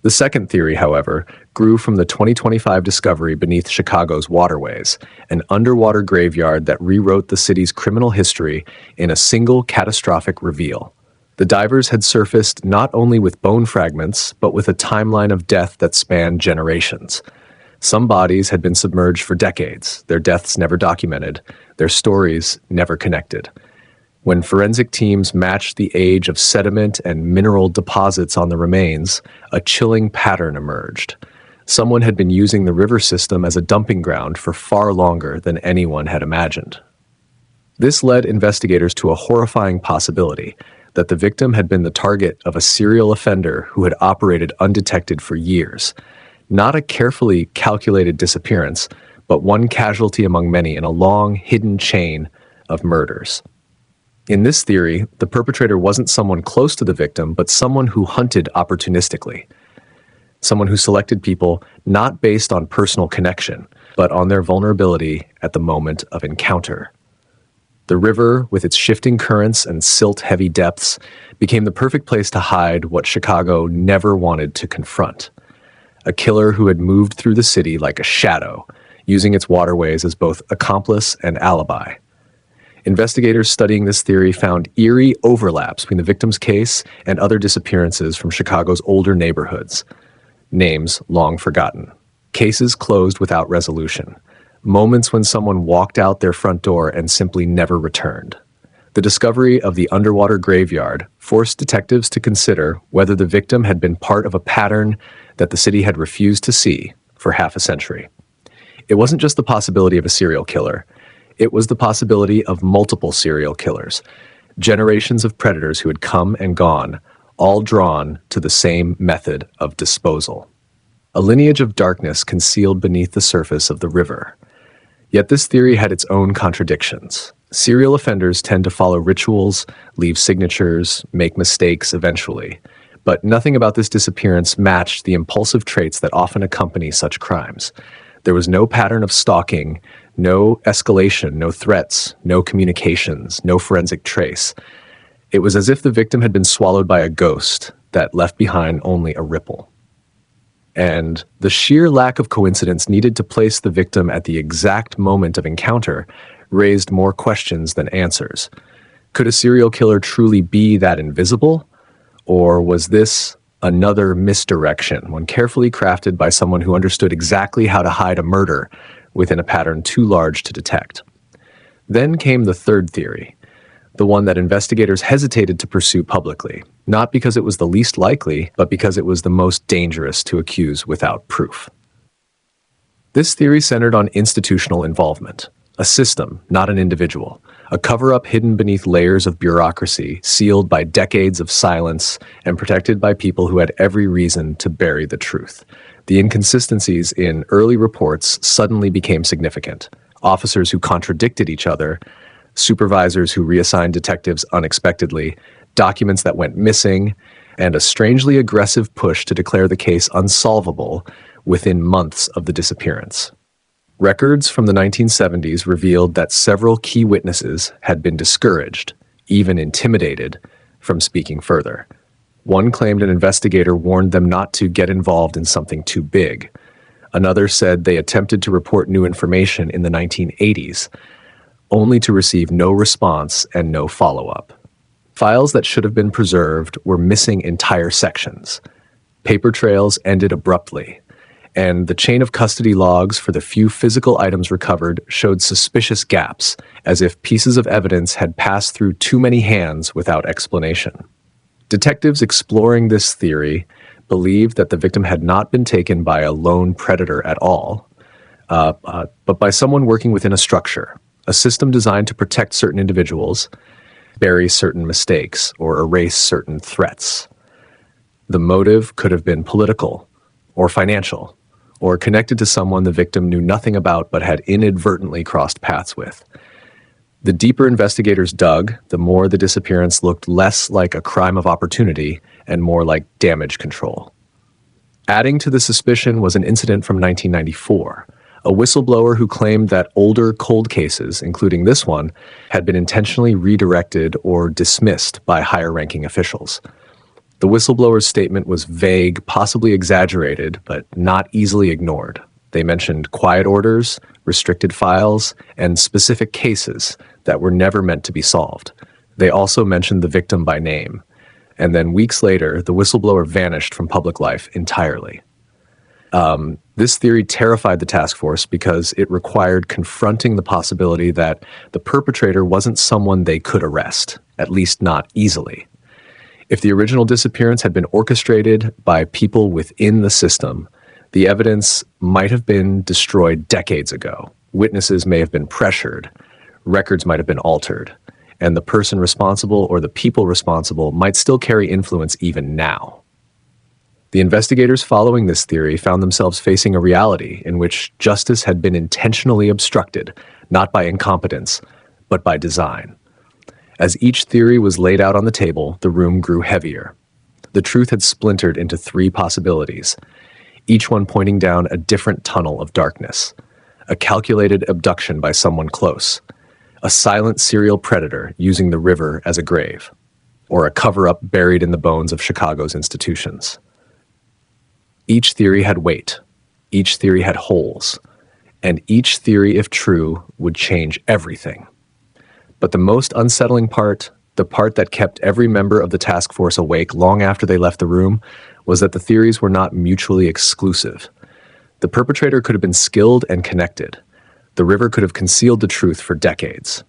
The second theory, however, grew from the 2025 discovery beneath Chicago's waterways, an underwater graveyard that rewrote the city's criminal history in a single catastrophic reveal. The divers had surfaced not only with bone fragments, but with a timeline of death that spanned generations. Some bodies had been submerged for decades, their deaths never documented, their stories never connected. When forensic teams matched the age of sediment and mineral deposits on the remains, a chilling pattern emerged. Someone had been using the river system as a dumping ground for far longer than anyone had imagined. This led investigators to a horrifying possibility that the victim had been the target of a serial offender who had operated undetected for years. Not a carefully calculated disappearance, but one casualty among many in a long, hidden chain of murders. In this theory, the perpetrator wasn't someone close to the victim, but someone who hunted opportunistically. Someone who selected people not based on personal connection, but on their vulnerability at the moment of encounter. The river, with its shifting currents and silt-heavy depths, became the perfect place to hide what Chicago never wanted to confront. A killer who had moved through the city like a shadow, using its waterways as both accomplice and alibi. Investigators studying this theory found eerie overlaps between the victim's case and other disappearances from Chicago's older neighborhoods. Names long forgotten. Cases closed without resolution. Moments when someone walked out their front door and simply never returned. The discovery of the underwater graveyard forced detectives to consider whether the victim had been part of a pattern that the city had refused to see for half a century. It wasn't just the possibility of a serial killer. It was the possibility of multiple serial killers, generations of predators who had come and gone, all drawn to the same method of disposal. A lineage of darkness concealed beneath the surface of the river. Yet this theory had its own contradictions. Serial offenders tend to follow rituals, leave signatures, make mistakes eventually. But nothing about this disappearance matched the impulsive traits that often accompany such crimes. There was no pattern of stalking, no escalation, no threats, no communications, no forensic trace. It was as if the victim had been swallowed by a ghost that left behind only a ripple. And the sheer lack of coincidence needed to place the victim at the exact moment of encounter raised more questions than answers. Could a serial killer truly be that invisible? Or was this another misdirection, one carefully crafted by someone who understood exactly how to hide a murder within a pattern too large to detect? Then came the third theory, the one that investigators hesitated to pursue publicly, not because it was the least likely, but because it was the most dangerous to accuse without proof. This theory centered on institutional involvement, a system, not an individual, a cover-up hidden beneath layers of bureaucracy, sealed by decades of silence and protected by people who had every reason to bury the truth. The inconsistencies in early reports suddenly became significant. Officers who contradicted each other, supervisors who reassigned detectives unexpectedly, documents that went missing, and a strangely aggressive push to declare the case unsolvable within months of the disappearance. Records from the 1970s revealed that several key witnesses had been discouraged, even intimidated, from speaking further. One claimed an investigator warned them not to get involved in something too big. Another said they attempted to report new information in the 1980s, only to receive no response and no follow-up. Files that should have been preserved were missing entire sections. Paper trails ended abruptly, and the chain of custody logs for the few physical items recovered showed suspicious gaps, as if pieces of evidence had passed through too many hands without explanation. Detectives exploring this theory believed that the victim had not been taken by a lone predator at all, but by someone working within a structure, a system designed to protect certain individuals, bury certain mistakes, or erase certain threats. The motive could have been political, or financial, or connected to someone the victim knew nothing about but had inadvertently crossed paths with. The deeper investigators dug, the more the disappearance looked less like a crime of opportunity and more like damage control. Adding to the suspicion was an incident from 1994. A whistleblower who claimed that older cold cases, including this one, had been intentionally redirected or dismissed by higher-ranking officials. The whistleblower's statement was vague, possibly exaggerated, but not easily ignored. They mentioned quiet orders, restricted files, and specific cases that were never meant to be solved. They also mentioned the victim by name. And then weeks later, the whistleblower vanished from public life entirely. This theory terrified the task force because it required confronting the possibility that the perpetrator wasn't someone they could arrest, at least not easily. If the original disappearance had been orchestrated by people within the system, the evidence might have been destroyed decades ago. Witnesses may have been pressured, records might have been altered, and the person responsible or the people responsible might still carry influence even now. The investigators following this theory found themselves facing a reality in which justice had been intentionally obstructed, not by incompetence, but by design. As each theory was laid out on the table, the room grew heavier. The truth had splintered into 3 possibilities, each one pointing down a different tunnel of darkness. A calculated abduction by someone close, a silent serial predator using the river as a grave, or a cover-up buried in the bones of Chicago's institutions. Each theory had weight, each theory had holes, and each theory, if true, would change everything. But the most unsettling part, the part that kept every member of the task force awake long after they left the room, was that the theories were not mutually exclusive. The perpetrator could have been skilled and connected. The river could have concealed the truth for decades.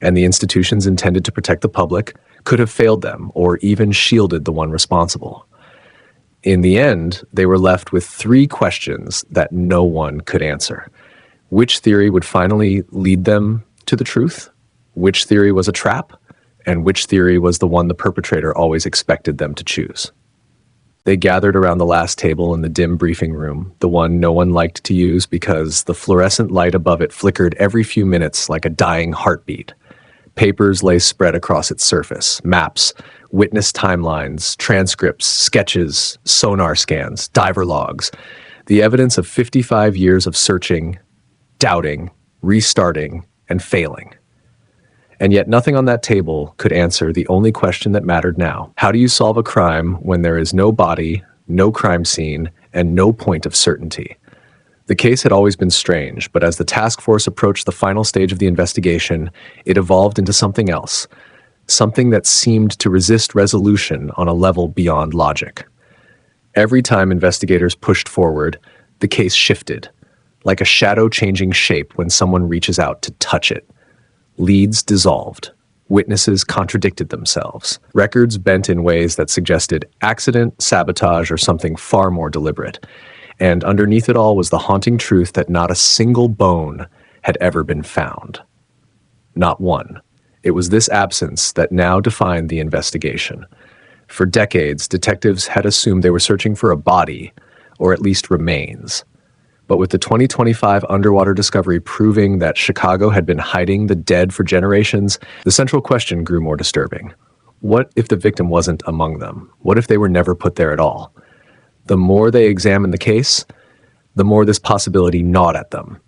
And the institutions intended to protect the public could have failed them or even shielded the one responsible. In the end, they were left with 3 questions that no one could answer. Which theory would finally lead them to the truth? Which theory was a trap? And which theory was the one the perpetrator always expected them to choose? They gathered around the last table in the dim briefing room, the one no one liked to use because the fluorescent light above it flickered every few minutes like a dying heartbeat. Papers lay spread across its surface, maps, witness timelines, transcripts, sketches, sonar scans, diver logs, the evidence of 55 years of searching, doubting, restarting, and failing. And yet nothing on that table could answer the only question that mattered now. How do you solve a crime when there is no body, no crime scene, and no point of certainty? The case had always been strange, but as the task force approached the final stage of the investigation, it evolved into something else, something that seemed to resist resolution on a level beyond logic. Every time investigators pushed forward, the case shifted, like a shadow changing shape when someone reaches out to touch it. Leads dissolved. Witnesses contradicted themselves. Records bent in ways that suggested accident, sabotage, or something far more deliberate. And underneath it all was the haunting truth that not a single bone had ever been found. Not one. It was this absence that now defined the investigation. For decades, detectives had assumed they were searching for a body, or at least remains. But with the 2025 underwater discovery proving that Chicago had been hiding the dead for generations, the central question grew more disturbing. What if the victim wasn't among them? What if they were never put there at all? The more they examined the case, the more this possibility gnawed at them.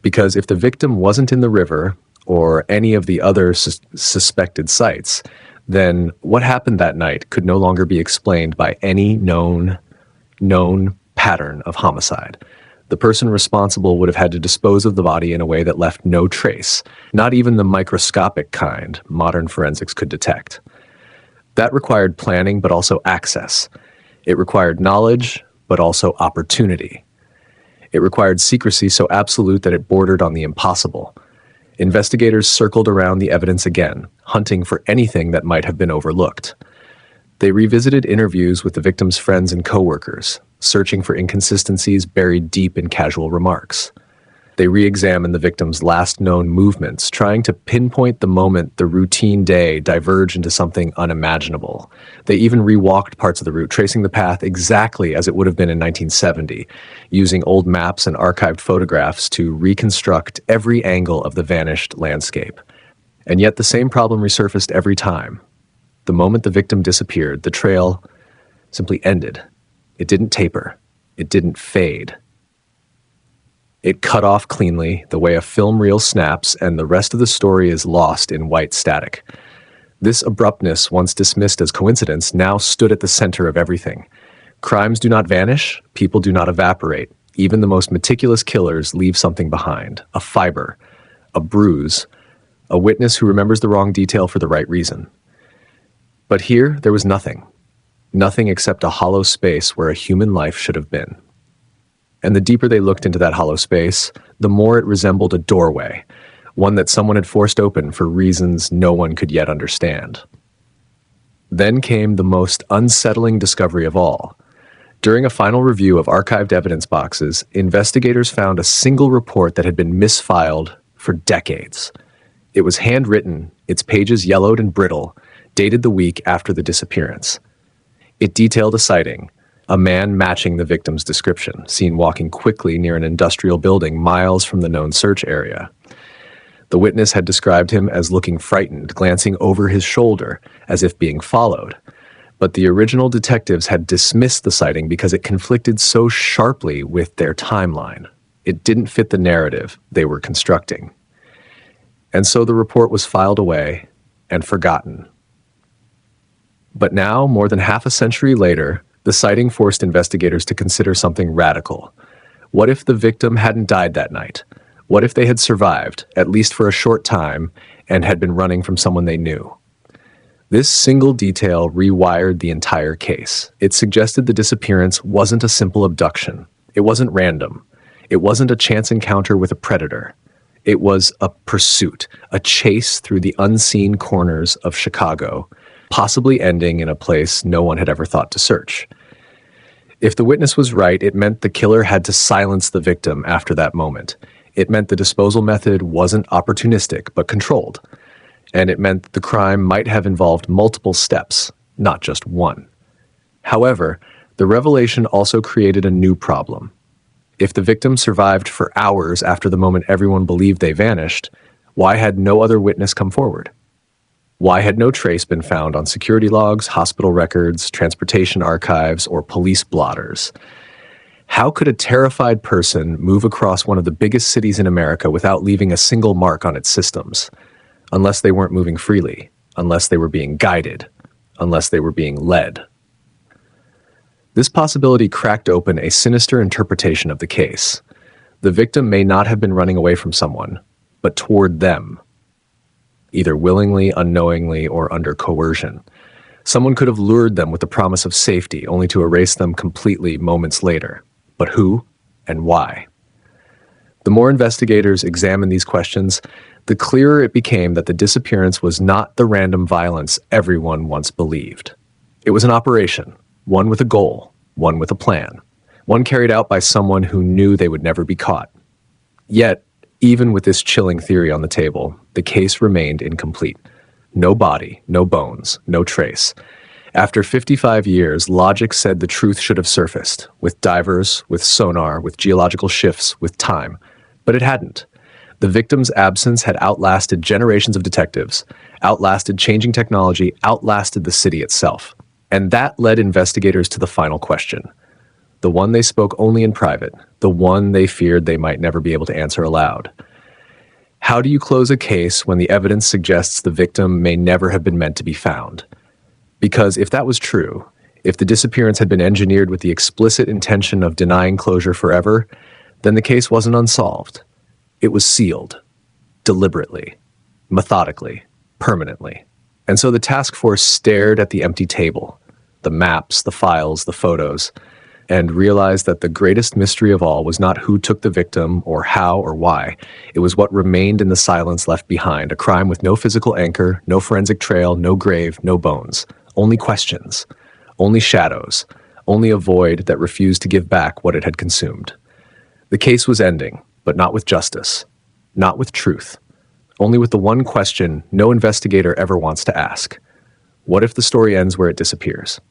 Because if the victim wasn't in the river or any of the other suspected sites, then what happened that night could no longer be explained by any known pattern of homicide. The person responsible would have had to dispose of the body in a way that left no trace, not even the microscopic kind modern forensics could detect. That required planning, but also access. It required knowledge, but also opportunity. It required secrecy so absolute that it bordered on the impossible. Investigators circled around the evidence again, hunting for anything that might have been overlooked. They revisited interviews with the victim's friends and coworkers, searching for inconsistencies buried deep in casual remarks. They re-examined the victim's last known movements, trying to pinpoint the moment the routine day diverged into something unimaginable. They even re-walked parts of the route, tracing the path exactly as it would have been in 1970, using old maps and archived photographs to reconstruct every angle of the vanished landscape. And yet the same problem resurfaced every time. The moment the victim disappeared, the trail simply ended. It didn't taper. It didn't fade. It cut off cleanly, the way a film reel snaps, and the rest of the story is lost in white static. This abruptness, once dismissed as coincidence, now stood at the center of everything. Crimes do not vanish, people do not evaporate. Even the most meticulous killers leave something behind, a fiber, a bruise, a witness who remembers the wrong detail for the right reason. But here, there was nothing. Nothing except a hollow space where a human life should have been. And the deeper they looked into that hollow space, the more it resembled a doorway, one that someone had forced open for reasons no one could yet understand. Then came the most unsettling discovery of all. During a final review of archived evidence boxes, investigators found a single report that had been misfiled for decades. It was handwritten, its pages yellowed and brittle, dated the week after the disappearance. It detailed a sighting, a man matching the victim's description, seen walking quickly near an industrial building miles from the known search area. The witness had described him as looking frightened, glancing over his shoulder, as if being followed. But the original detectives had dismissed the sighting because it conflicted so sharply with their timeline. It didn't fit the narrative they were constructing. And so the report was filed away and forgotten. But now, more than half a century later, the sighting forced investigators to consider something radical. What if the victim hadn't died that night? What if they had survived, at least for a short time, and had been running from someone they knew? This single detail rewired the entire case. It suggested the disappearance wasn't a simple abduction. It wasn't random. It wasn't a chance encounter with a predator. It was a pursuit, a chase through the unseen corners of Chicago, possibly ending in a place no one had ever thought to search. If the witness was right, it meant the killer had to silence the victim after that moment. It meant the disposal method wasn't opportunistic, but controlled. And it meant the crime might have involved multiple steps, not just one. However, the revelation also created a new problem. If the victim survived for hours after the moment everyone believed they vanished, why had no other witness come forward? Why had no trace been found on security logs, hospital records, transportation archives, or police blotters? How could a terrified person move across one of the biggest cities in America without leaving a single mark on its systems? Unless they weren't moving freely, unless they were being guided, unless they were being led. This possibility cracked open a sinister interpretation of the case. The victim may not have been running away from someone, but toward them, either willingly, unknowingly, or under coercion. Someone could have lured them with the promise of safety, only to erase them completely moments later. But who and why? The more investigators examined these questions, the clearer it became that the disappearance was not the random violence everyone once believed. It was an operation, one with a goal, one with a plan, one carried out by someone who knew they would never be caught. Yet, even with this chilling theory on the table, the case remained incomplete. No body, no bones, no trace. After 55 years, logic said the truth should have surfaced, with divers, with sonar, with geological shifts, with time. But it hadn't. The victim's absence had outlasted generations of detectives, outlasted changing technology, outlasted the city itself. And that led investigators to the final question. The one they spoke only in private, the one they feared they might never be able to answer aloud. How do you close a case when the evidence suggests the victim may never have been meant to be found? Because if that was true, if the disappearance had been engineered with the explicit intention of denying closure forever, then the case wasn't unsolved. It was sealed, deliberately, methodically, permanently. And so the task force stared at the empty table, the maps, the files, the photos, and realized that the greatest mystery of all was not who took the victim or how or why. It was what remained in the silence left behind, a crime with no physical anchor, no forensic trail, no grave, no bones. Only questions, only shadows, only a void that refused to give back what it had consumed. The case was ending, but not with justice, not with truth, only with the one question no investigator ever wants to ask. What if the story ends where it disappears?